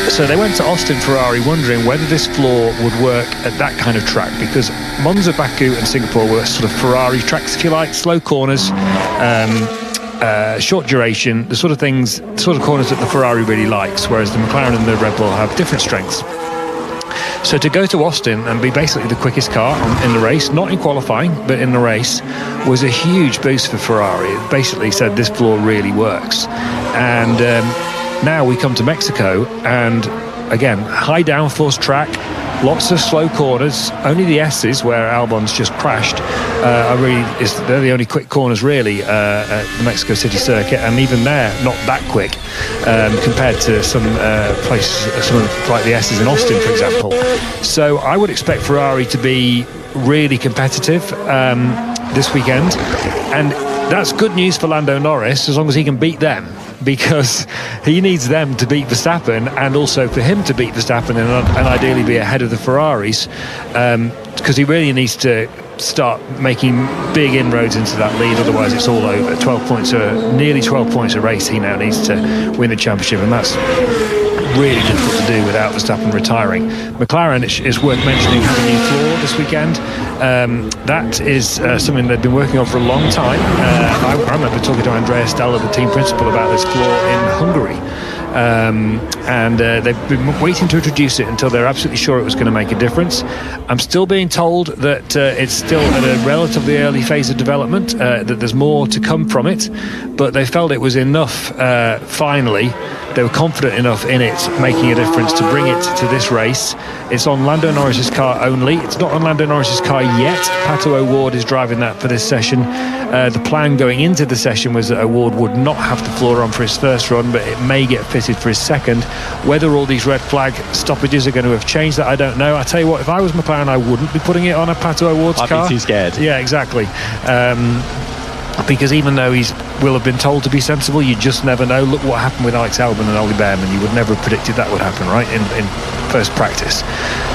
So they went to Austin Ferrari wondering whether this floor would work at that kind of track, because Monza, Baku and Singapore were sort of Ferrari tracks, if you like, slow corners, short duration, the sort of corners that the Ferrari really likes, whereas the McLaren and the Red Bull have different strengths. So to go to Austin and be basically the quickest car in the race, not in qualifying, but in the race, was a huge boost for Ferrari. It basically said this floor really works. And now we come to Mexico, and again, high downforce track, lots of slow corners. Only the S's, where Albon's just crashed, they're the only quick corners really at the Mexico City circuit, and even they're not that quick compared to some places, some of like the S's in Austin, for example. So I would expect Ferrari to be really competitive this weekend, and that's good news for Lando Norris as long as he can beat them, because he needs them to beat Verstappen, and also for him to beat Verstappen and ideally be ahead of the Ferraris, because he really needs to start making big inroads into that lead, otherwise it's all over. Nearly 12 points a race he now needs to win the championship, and that's really difficult to do without Verstappen retiring. McLaren, it's worth mentioning, have a new floor this weekend. That is something they've been working on for a long time. I remember talking to Andrea Stella, the team principal, about this floor in Hungary. And they've been waiting to introduce it until they're absolutely sure it was going to make a difference. I'm still being told that it's still at a relatively early phase of development, that there's more to come from it, but they felt it was enough finally. They were confident enough in it making a difference to bring it to this race. It's on Lando Norris's car only. It's not on Lando Norris's car yet. Pato O'Ward is driving that for this session. The plan going into the session was that O'Ward would not have the floor on for his first run, but it may get fitted for his second. Whether all these red flag stoppages are going to have changed that, I don't know. I tell you what, if I was McLaren, I wouldn't be putting it on a Pato O'Ward's car. I'd be too scared. Yeah, exactly. Because even though will have been told to be sensible, you just never know. Look what happened with Alex Albon and Ollie Bearman. You would never have predicted that would happen, right, in first practice.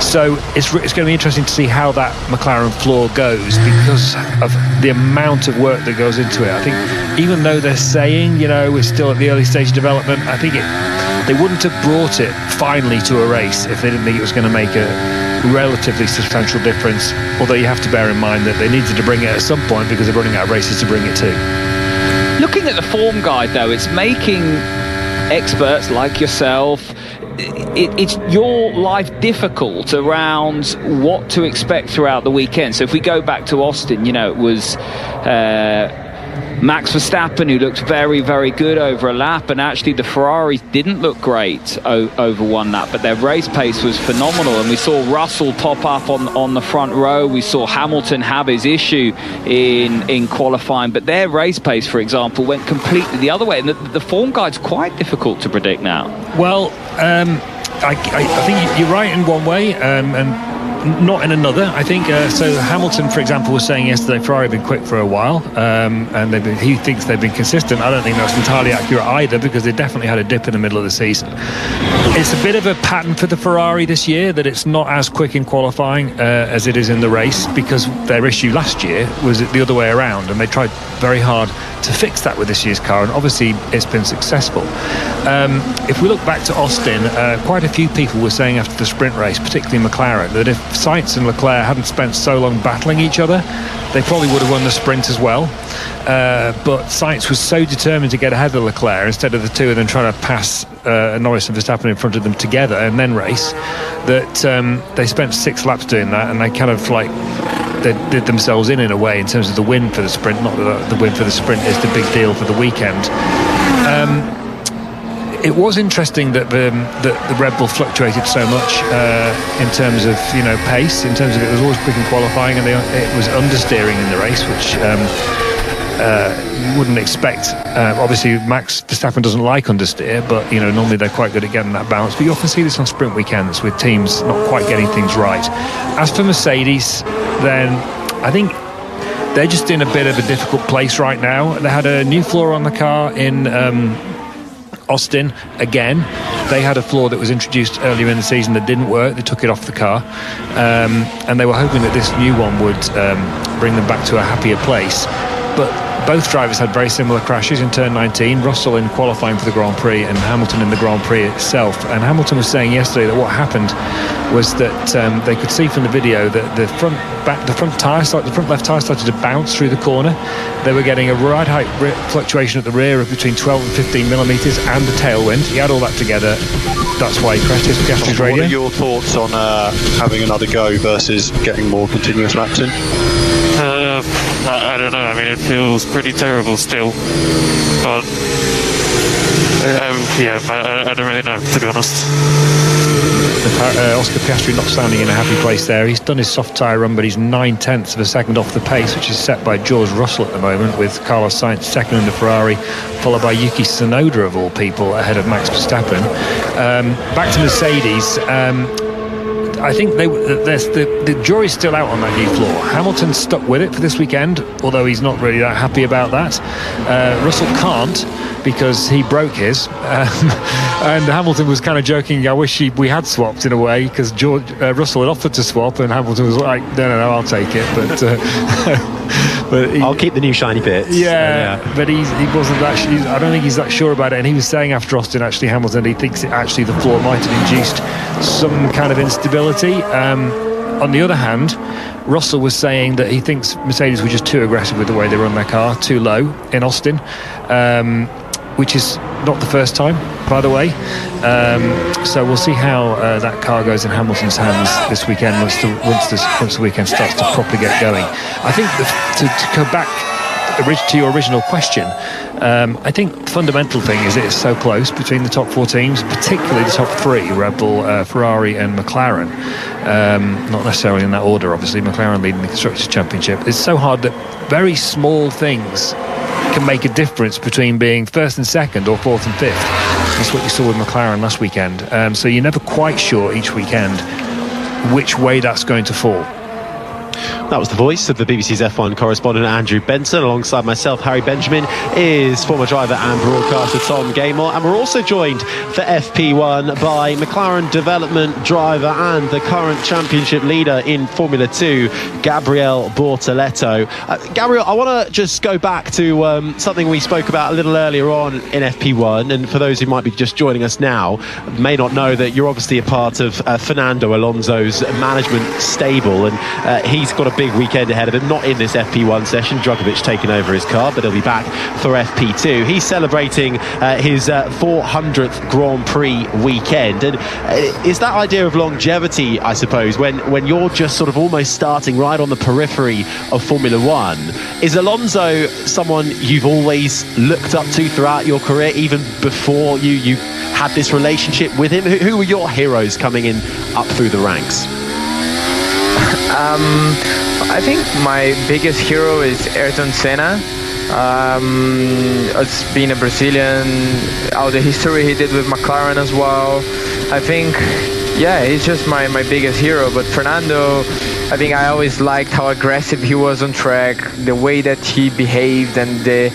So it's going to be interesting to see how that McLaren floor goes, because of the amount of work that goes into it. I think even though they're saying, we're still at the early stage of development, I think they wouldn't have brought it finally to a race if they didn't think it was going to make relatively substantial difference, although you have to bear in mind that they needed to bring it at some point because they're running out of races to bring it to. Looking at the form guide, though, it's making experts like yourself, it's your life difficult around what to expect throughout the weekend. So if we go back to Austin, it was Max Verstappen who looked very, very good over a lap, and actually the Ferraris didn't look great over one lap, but their race pace was phenomenal. And we saw Russell pop up on the front row. We saw Hamilton have his issue in qualifying, but their race pace, for example, went completely the other way. And the form guide's quite difficult to predict now. Well, I think you're right in one way, and not in another. I think so. Hamilton, for example, was saying yesterday Ferrari have been quick for a while, and he thinks they've been consistent. I don't think that's entirely accurate either, because they definitely had a dip in the middle of the season. It's a bit of a pattern for the Ferrari this year that it's not as quick in qualifying as it is in the race, because their issue last year was the other way around, and they tried very hard to fix that with this year's car, and obviously it's been successful. If we look back to Austin, quite a few people were saying after the sprint race, particularly McLaren, that if Sainz and Leclerc hadn't spent so long battling each other, they probably would have won the sprint as well. But Sainz was so determined to get ahead of Leclerc, instead of the two of them trying to pass Norris and Verstappen in front of them together and then race, that they spent 6 laps doing that, and they kind of they did themselves in a way in terms of the win for the sprint. Not that the win for the sprint is the big deal for the weekend. It was interesting that the Red Bull fluctuated so much in terms of pace. In terms of it was always quick in qualifying, and it was understeering in the race, which you wouldn't expect. Obviously, Max Verstappen doesn't like understeer, but normally they're quite good at getting that balance. But you often see this on sprint weekends with teams not quite getting things right. As for Mercedes, then I think they're just in a bit of a difficult place right now. They had a new floor on the car in Austin again. They had a flaw that was introduced earlier in the season that didn't work. They took it off the car, and they were hoping that this new one would bring them back to a happier place. But both drivers had very similar crashes in turn 19, Russell in qualifying for the Grand Prix and Hamilton in the Grand Prix itself. And Hamilton was saying yesterday that what happened was that they could see from the video that the front left tyre started to bounce through the corner. They were getting a ride height fluctuation at the rear of between 12 and 15 millimetres and a tailwind. He had all that together. That's why he crashed his Piastri's radio. What are your thoughts on having another go versus getting more continuous laps in? I don't know. I mean, it feels pretty terrible still, but I don't really know, to be honest. Oscar Piastri not standing in a happy place there. He's done his soft tyre run, but he's 9/10 of a second off the pace, which is set by George Russell at the moment, with Carlos Sainz second in the Ferrari, followed by Yuki Tsunoda of all people, ahead of Max Verstappen. Back to Mercedes. I think the jury's still out on that new floor. Hamilton's stuck with it for this weekend, although he's not really that happy about that. Russell can't, because he broke his, and Hamilton was kind of joking, I wish we had swapped in a way, because Russell had offered to swap, and Hamilton was like, no, I'll take it, but I'll keep the new shiny bits. But he wasn't actually, I don't think he's that sure about it. And he was saying after Austin, actually, Hamilton, he thinks the floor might have induced some kind of instability. On the other hand, Russell was saying that he thinks Mercedes were just too aggressive with the way they run their car, too low in Austin, which is not the first time, by the way. So we'll see how that car goes in Hamilton's hands this weekend once the weekend starts to properly get going. I think to go back to your original question, I think the fundamental thing is it's so close between the top 4 teams, particularly the top 3, Red Bull, Ferrari and McLaren. Not necessarily in that order, obviously. McLaren leading the Constructors' Championship. It's so hard that very small things can make a difference between being first and second or fourth and fifth. That's what you saw with McLaren last weekend. So you're never quite sure each weekend which way that's going to fall. That was the voice of the BBC's F1 correspondent Andrew Benson. Alongside myself, Harry Benjamin, is former driver and broadcaster Tom Gaymore. And we're also joined for FP1 by McLaren development driver and the current championship leader in Formula 2, Gabriel Bortoleto. Gabriel, I want to just go back to something we spoke about a little earlier on in FP1. And for those who might be just joining us now, may not know that you're obviously a part of Fernando Alonso's management stable, and he's got a big weekend ahead of him, not in this FP1 session. Djokovic taking over his car, but he'll be back for FP2. He's celebrating his 400th Grand Prix weekend, and is that idea of longevity, I suppose, when you're just sort of almost starting right on the periphery of Formula One. Is Alonso someone you've always looked up to throughout your career, even before you had this relationship with him? Who were your heroes coming in up through the ranks? I think my biggest hero is Ayrton Senna. As being a Brazilian, all the history he did with McLaren as well. I think, yeah, he's just my biggest hero. But Fernando, I think I always liked how aggressive he was on track, the way that he behaved, and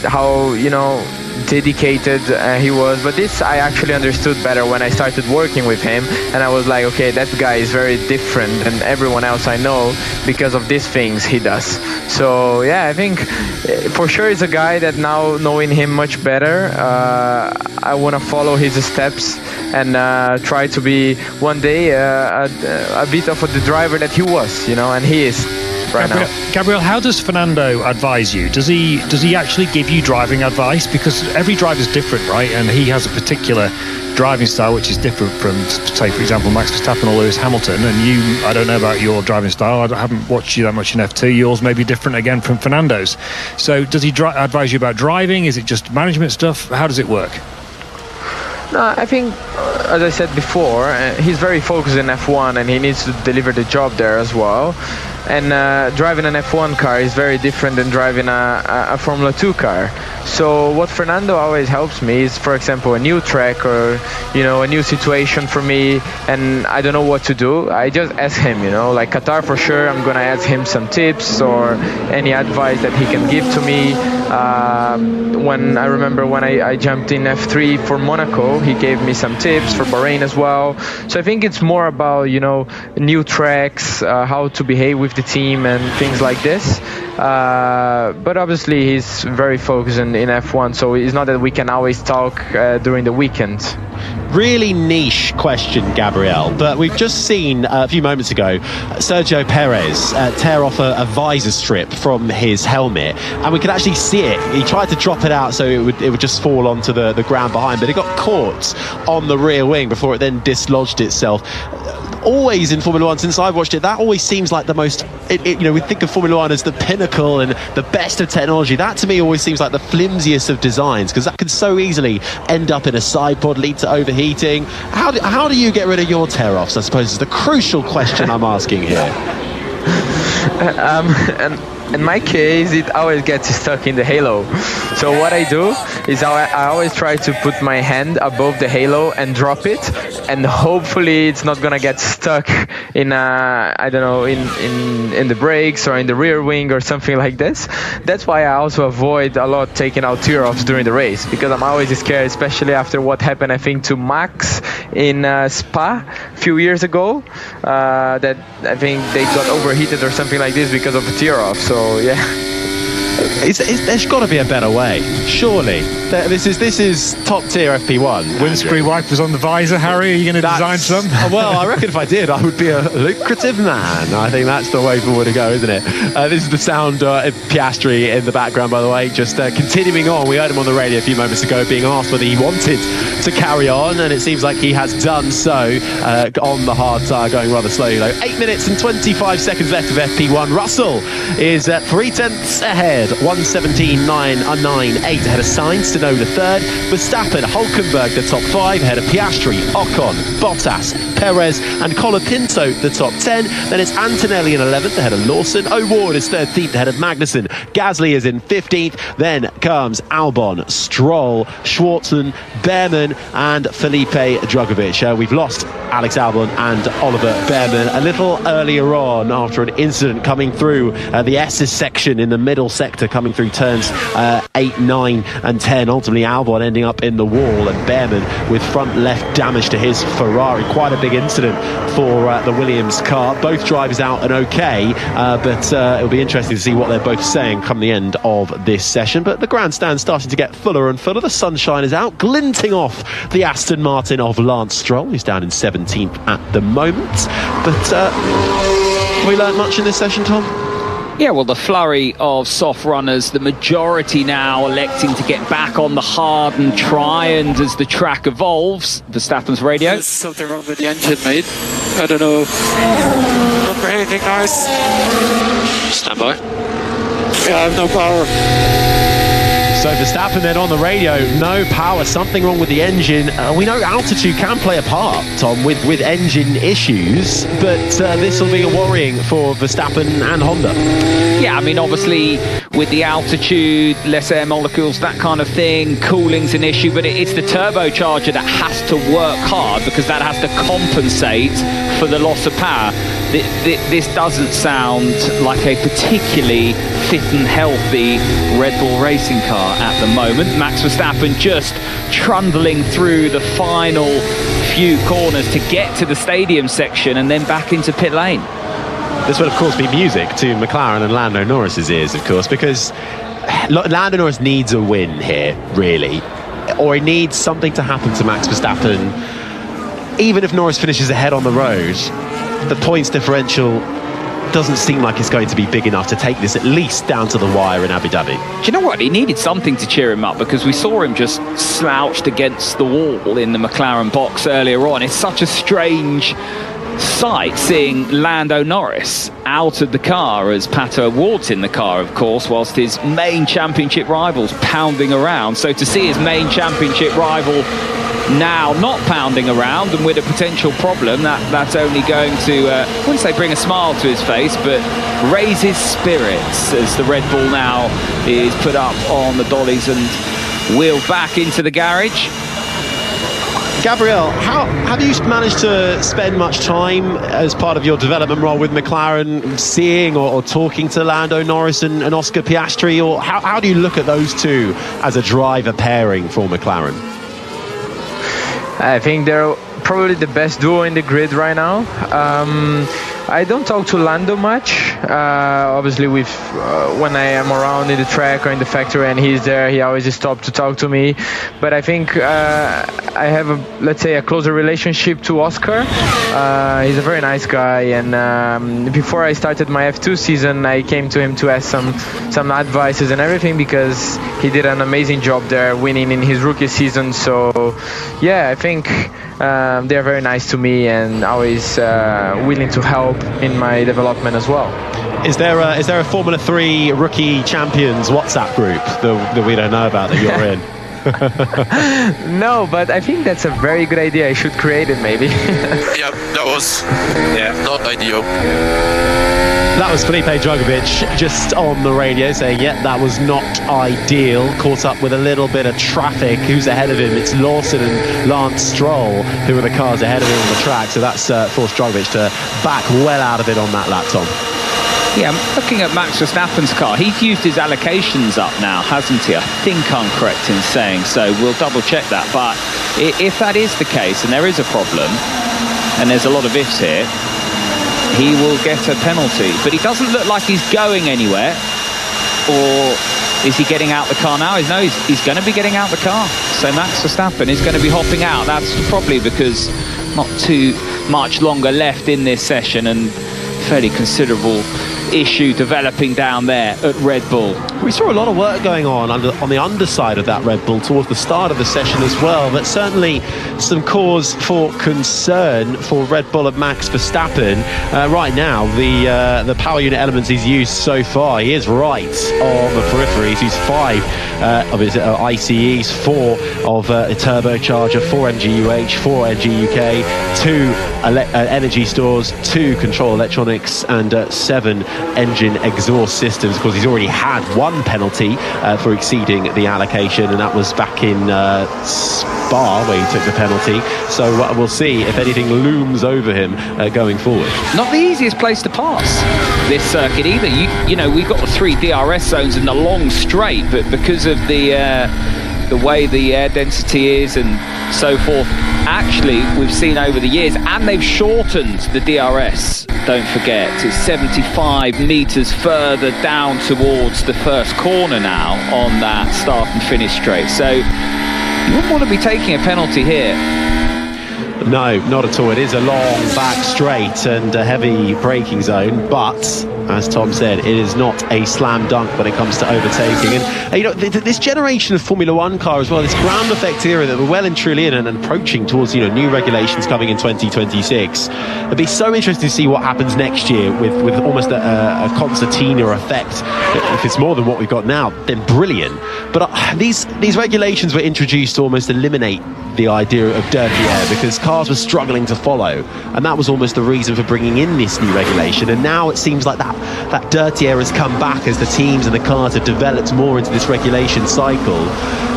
how, you know, dedicated he was. But this I actually understood better when I started working with him, and I was like, okay, that guy is very different than everyone else I know because of these things he does. So yeah, I think for sure he's a guy that now, knowing him much better, I want to follow his steps and try to be one day a bit of the driver that he was, you know, and he is right now. Gabriel, how does Fernando advise you? Does he actually give you driving advice? Because every driver's different, right? And he has a particular driving style which is different from, say, for example, Max Verstappen or Lewis Hamilton. And you, I don't know about your driving style. I haven't watched you that much in F2. Yours may be different again from Fernando's. So does he advise you about driving? Is it just management stuff? How does it work? No, I think, as I said before, he's very focused in F1 and he needs to deliver the job there as well. And driving an F1 car is very different than driving a Formula 2 car. So what Fernando always helps me is, for example, a new track or, you know, a new situation for me, and I don't know what to do. I just ask him, you know, like Qatar for sure, I'm going to ask him some tips or any advice that he can give to me. When I remember when I jumped in F3 for Monaco, he gave me some tips for Bahrain as well. So I think it's more about, you know, new tracks, how to behave with the team and things like this. But obviously he's very focused in F1, so it's not that we can always talk during the weekend. Really niche question, Gabriel, but we've just seen a few moments ago Sergio Perez tear off a visor strip from his helmet, and we could actually see it. He tried to drop it out so it would just fall onto the ground behind, but it got caught on the rear wing before it then dislodged itself. Always in Formula One, since I've watched it, that always seems like the most, you know, we think of Formula One as the pinnacle and the best of technology. That to me always seems like the flimsiest of designs, because that could so easily end up in a side pod, lead to overheating. How do you get rid of your tear-offs, I suppose, is the crucial question I'm asking here. And in my case, it always gets stuck in the halo. So what I do is I always try to put my hand above the halo and drop it, and hopefully it's not gonna get stuck in I don't know, in the brakes or in the rear wing or something like this. That's why I also avoid a lot taking out tear-offs during the race, because I'm always scared, especially after what happened, I think, to Max in Spa a few years ago, that I think they got overheated or something like this because of a tear-off. So yeah, there's got to be a better way, surely. This is top tier FP1. Windscreen wipers on the visor, Harry. Are you going to design some? Well, I reckon if I did, I would be a lucrative man. I think that's the way forward to go, isn't it? This is the sound of Piastri in the background, by the way, just continuing on. We heard him on the radio a few moments ago being asked whether he wanted to carry on, and it seems like he has done so on the hard tyre, going rather slowly though. 8 minutes and 25 seconds left of FP1. Russell is 3 tenths ahead 1:17.998 ahead of Sainz, Tsunoda third, Verstappen, Hülkenberg the top 5 ahead of Piastri, Ocon, Bottas, Perez and Colapinto the top 10. Then it's Antonelli in 11th ahead of Lawson, O'Ward is 13th ahead of Magnussen, Gasly is in 15th, then comes Albon, Stroll, Schwartzman, Behrman and Felipe Drugovich. We've lost Alex Albon and Oliver Behrman a little earlier on after an incident coming through the S's section in the middle sector, coming through turns 8, 9 and 10. Ultimately Albon ending up in the wall and Behrman with front left damage to his Ferrari. Quite a big incident for the Williams car. Both drivers out and okay, but it'll be interesting to see what they're both saying come the end of this session. But the grandstand's starting to get fuller and fuller. The sunshine is out, glinting off the Aston Martin of Lance Stroll, who's down in 17th at the moment. But have we learned much in this session, Tom? Yeah, well, the flurry of soft runners, the majority now electing to get back on the hard and try, and as the track evolves, Verstappen's radio. There's something wrong with the engine, mate. I don't know. Not behaving nice. Stand by. Yeah, I have no power. So Verstappen then on the radio, no power, something wrong with the engine. We know altitude can play a part, Tom, with engine issues, but this will be worrying for Verstappen and Honda. Yeah, I mean, obviously, with the altitude, less air molecules, that kind of thing, cooling's an issue, but it's the turbocharger that has to work hard because that has to compensate for the loss of power. This doesn't sound like a particularly fit and healthy Red Bull racing car at the moment. Max Verstappen just trundling through the final few corners to get to the stadium section and then back into pit lane. This will, of course, be music to McLaren and Lando Norris's ears, of course, because Lando Norris needs a win here, really. Or he needs something to happen to Max Verstappen. Even if Norris finishes ahead on the road, the points differential doesn't seem like it's going to be big enough to take this at least down to the wire in Abu Dhabi. Do you know what? He needed something to cheer him up because we saw him just slouched against the wall in the McLaren box earlier on. It's such a strange sight seeing Lando Norris out of the car as Pato O'Ward's in the car, of course, whilst his main championship rival's pounding around. So to see his main championship rival now not pounding around and with a potential problem, that's only going to, I wouldn't say bring a smile to his face, but raise his spirits as the Red Bull now is put up on the dollies and wheeled back into the garage. Gabriel, how have you managed to spend much time as part of your development role with McLaren seeing or talking to Lando Norris and Oscar Piastri, or how do you look at those two as a driver pairing for McLaren? I think they're probably the best duo in the grid right now. I don't talk to Lando much. Obviously, when I am around in the track or in the factory and he's there, he always stops to talk to me. But I think I have, let's say, a closer relationship to Oscar. He's a very nice guy, and before I started my F2 season, I came to him to ask some advices and everything because he did an amazing job there, winning in his rookie season. So, yeah, I think they're very nice to me and always willing to help in my development as well. Is there a Formula 3 rookie champions WhatsApp group that we don't know about that you're in? No, but I think that's a very good idea. I should create it maybe. Yeah, that was not ideal. That was Felipe Drugovich just on the radio saying, yeah, that was not ideal. Caught up with a little bit of traffic. Who's ahead of him? It's Lawson and Lance Stroll who are the cars ahead of him on the track. So that's forced Drugovich to back well out of it on that lap, Tom. Yeah, looking at Max Verstappen's car, he's used his allocations up now, hasn't he? I think I'm correct in saying so. We'll double check that. But if that is the case and there is a problem, and there's a lot of ifs here, he will get a penalty. But he doesn't look like he's going anywhere. Or is he getting out the car now? No, he's going to be getting out the car. So Max Verstappen is going to be hopping out. That's probably because not too much longer left in this session and fairly considerable issue developing down there at Red Bull. We saw a lot of work going on the underside of that Red Bull towards the start of the session as well, but certainly some cause for concern for Red Bull and Max Verstappen. Right now, the power unit elements he's used so far, he is right on the peripheries. He's 5 of his ICEs, 4 of a turbocharger, 4 MGUH, 4 NGUK, 2 energy stores, 2 control electronics, and 7 engine exhaust systems. Of course, he's already had 1 penalty for exceeding the allocation, and that was back in Spa where he took the penalty. So we'll see if anything looms over him going forward. Not the easiest place to pass this circuit either. You know, we've got the 3 DRS zones in the long straight, but because of the way the air density is and so forth, actually we've seen over the years, and they've shortened the DRS, don't forget, it's 75 metres further down towards the first corner now on that start and finish straight. So you wouldn't want to be taking a penalty here. No, not at all. It is a long back straight and a heavy braking zone, but as Tom said, it is not a slam dunk when it comes to overtaking. And you know, this generation of Formula One car as well, this ground effect era that we're well and truly in and approaching towards, you know, new regulations coming in 2026. It'd be so interesting to see what happens next year with almost a concertina effect. If it's more than what we've got now, then brilliant. But these regulations were introduced to almost eliminate the idea of dirty air because cars were struggling to follow, and that was almost the reason for bringing in this new regulation. And now it seems like that dirty air has come back as the teams and the cars have developed more into this regulation cycle.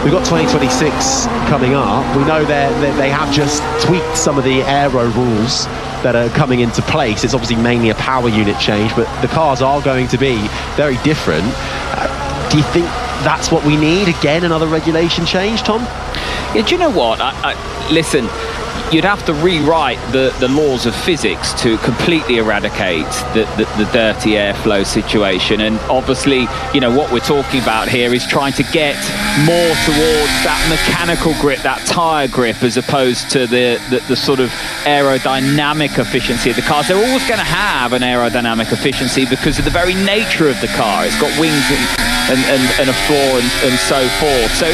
We've got 2026 coming up. We know they have just tweaked some of the aero rules that are coming into place. It's obviously mainly a power unit change, but the cars are going to be very different. Do you think that's what we need? Again, another regulation change, Tom? Yeah, do you know what? Listen, you'd have to rewrite the laws of physics to completely eradicate the dirty airflow situation. And obviously, you know, what we're talking about here is trying to get more towards that mechanical grip, that tyre grip, as opposed to the sort of aerodynamic efficiency of the cars. They're always going to have an aerodynamic efficiency because of the very nature of the car. It's got wings and a floor and so forth. So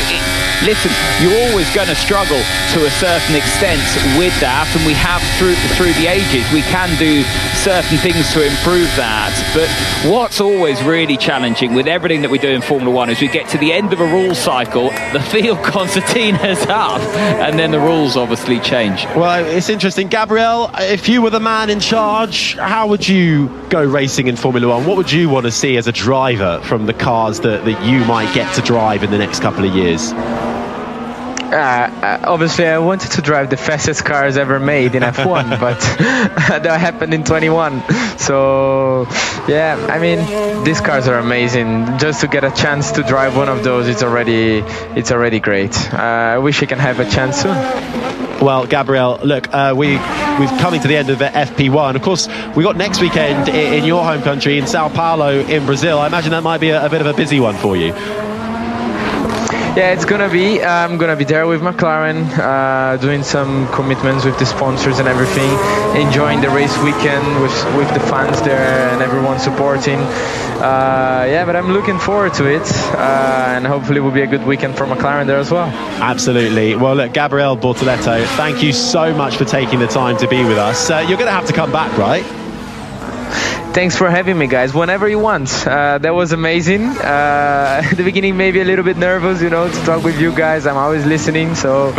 listen, you're always going to struggle to a certain extent with that, and we have through the ages. We can do certain things to improve that, but what's always really challenging with everything that we do in Formula One is we get to the end of a rule cycle, the field concertina's up, and then the rules obviously change. Well, it's interesting. Gabriel, if you were the man in charge, how would you go racing in Formula One? What would you want to see as a driver from the cars that you might get to drive in the next couple of years? Obviously, I wanted to drive the fastest cars ever made in F1, but that happened in 21. So, yeah, I mean, these cars are amazing. Just to get a chance to drive one of those, it's already great. I wish I can have a chance soon. Well, Gabriel, look, we've coming to the end of the FP1. Of course, we got next weekend in your home country, in Sao Paulo, in Brazil. I imagine that might be a bit of a busy one for you. Yeah, it's gonna be. I'm gonna be there with McLaren, doing some commitments with the sponsors and everything, enjoying the race weekend with the fans there and everyone supporting. Yeah, but I'm looking forward to it, and hopefully it will be a good weekend for McLaren there as well. Absolutely. Well, look, Gabriel Bortoleto, thank you so much for taking the time to be with us. You're going to have to come back, right? Thanks for having me, guys. Whenever you want. That was amazing. At the beginning, maybe a little bit nervous, you know, to talk with you guys. I'm always listening, so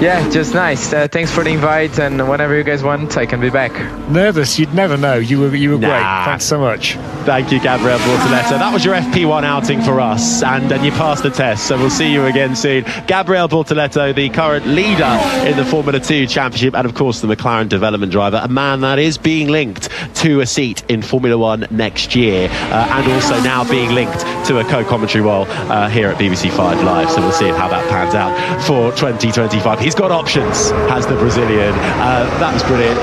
yeah, just nice. Thanks for the invite, and whenever you guys want, I can be back. Nervous? You'd never know. You were great. Thanks so much. Thank you, Gabriel Bortoleto. That was your FP1 outing for us, and you passed the test, so we'll see you again soon. Gabriel Bortoleto, the current leader in the Formula 2 Championship, and of course the McLaren development driver, a man that is being linked to a seat in Formula 1 next year, and also now being linked to a co-commentary role here at BBC 5 Live, so we'll see how that pans out for 2025. He's got options, has the Brazilian. That was brilliant.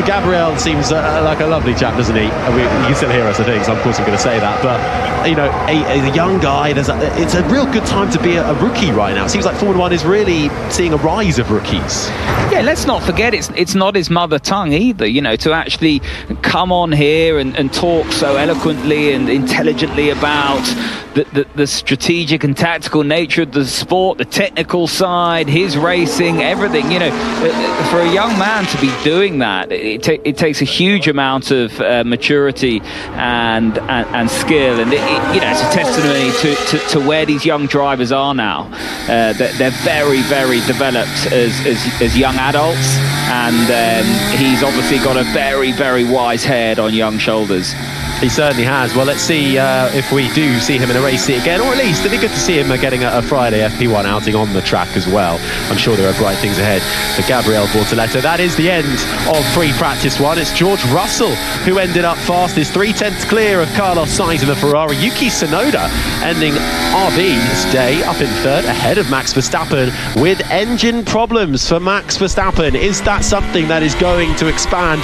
Gabriel seems like a lovely chap, doesn't he? You can still hear us, I think, so of course I'm going to say that. But, you know, a young guy, it's a real good time to be a rookie right now. It seems like Formula 1 is really seeing a rise of rookies. Yeah, Yeah, let's not forget it's not his mother tongue either, you know, to actually come on here and talk so eloquently and intelligently about the strategic and tactical nature of the sport, the technical side, his racing, everything. You know, for a young man to be doing that, it takes a huge amount of maturity and skill, and you know, it's a testimony to where these young drivers are now. They're very, very developed as young adults, and he's obviously got a very, very wise head on young shoulders. He certainly has. Well, let's see if we do see him in a race seat again, or at least it'd be good to see him getting a Friday FP1 outing on the track as well. I'm sure there are bright things ahead for Gabriel Bortoleto. That is the end of free practice 1. It's George Russell who ended up fastest, 3/10 clear of Carlos Sainz in the Ferrari. Yuki Tsunoda ending RB's day up in third, ahead of Max Verstappen, with engine problems for Max Verstappen. Is that something that is going to expand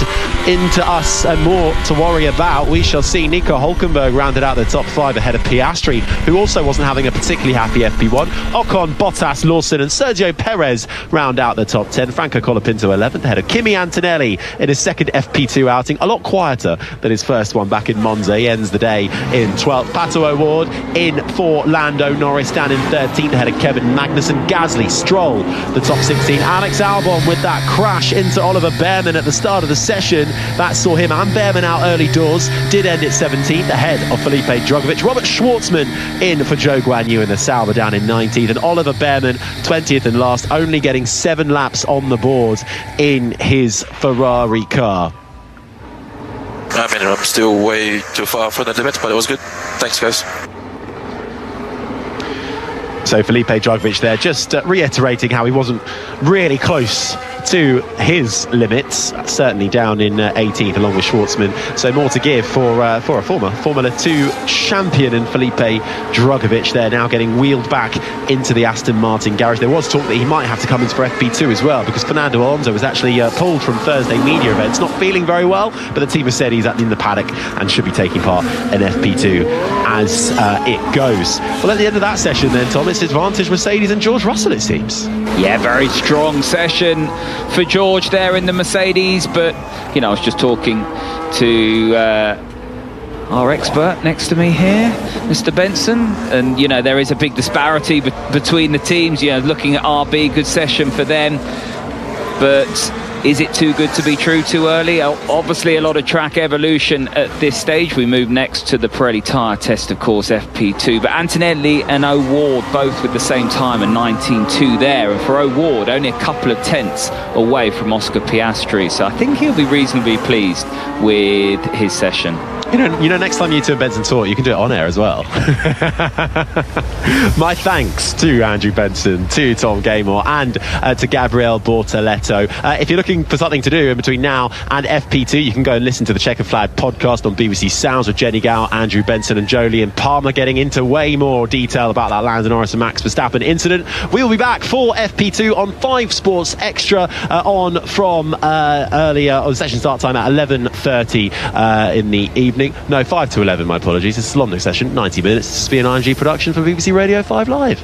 into us and more to worry about? We shall see. Nico Hülkenberg rounded out the top 5 ahead of Piastri, who also wasn't having a particularly happy FP1. Ocon, Bottas, Lawson and Sergio Perez round out the top 10. Franco Colapinto 11th ahead of Kimi Antonelli in his second FP2 outing, a lot quieter than his first one back in Monza. He ends the day in 12th. Pato O'Ward in for Lando Norris, down in 13th ahead of Kevin Magnussen. Gasly, Stroll the top 16. Alex Albon with that crash into Oliver Behrman at the start of the session, that saw him and Behrman out early doors. Did end at 17th ahead of Felipe Drugovich. Robert Schwartzman in for Zhou Guanyu in the Sauber, down in 19th, and Oliver Behrman 20th and last, only getting 7 laps on the board in his Ferrari car. I mean, I'm still way too far from the limit, but it was good. Thanks, guys. So Felipe Drugovich there, just reiterating how he wasn't really close to his limits, certainly down in 18th along with Schwartzman. So more to give for a former Formula 2 champion in Felipe Drugovich there, now getting wheeled back into the Aston Martin garage. There was talk that he might have to come in for FP2 as well, because Fernando Alonso was actually pulled from Thursday media events, not feeling very well, but the team has said he's in the paddock and should be taking part in FP2 as it goes. Well, at the end of that session then, Tom, it's advantage Mercedes and George Russell, it seems. Yeah, very strong session for George there in the Mercedes, but you know, I was just talking to our expert next to me here, Mr. Benson, and you know, there is a big disparity between the teams. You know, looking at RB, good session for them, but is it too good to be true too early? Obviously a lot of track evolution at this stage. We move next to the Pirelli tyre test, of course, FP2. But Antonelli and O'Ward both with the same time, and 19.2 there. And for O'Ward, only a couple of tenths away from Oscar Piastri. So I think he'll be reasonably pleased with his session. You know, next time you two and Benson talk, you can do it on air as well. My thanks to Andrew Benson, to Tom Gaymore, and to Gabriel Bortoleto. If you're looking for something to do in between now and FP2, you can go and listen to the Checkered Flag podcast on BBC Sounds with Jenny Gow, Andrew Benson and Jolyon Palmer, getting into way more detail about that Lando Norris and Max Verstappen incident. We'll be back for FP2 on 5 Sports Extra on from earlier, on session start time at 11:30 in the evening. No, 5 to 11, my apologies. It's a long session, 90 minutes. This has been an IMG production for BBC Radio 5 Live.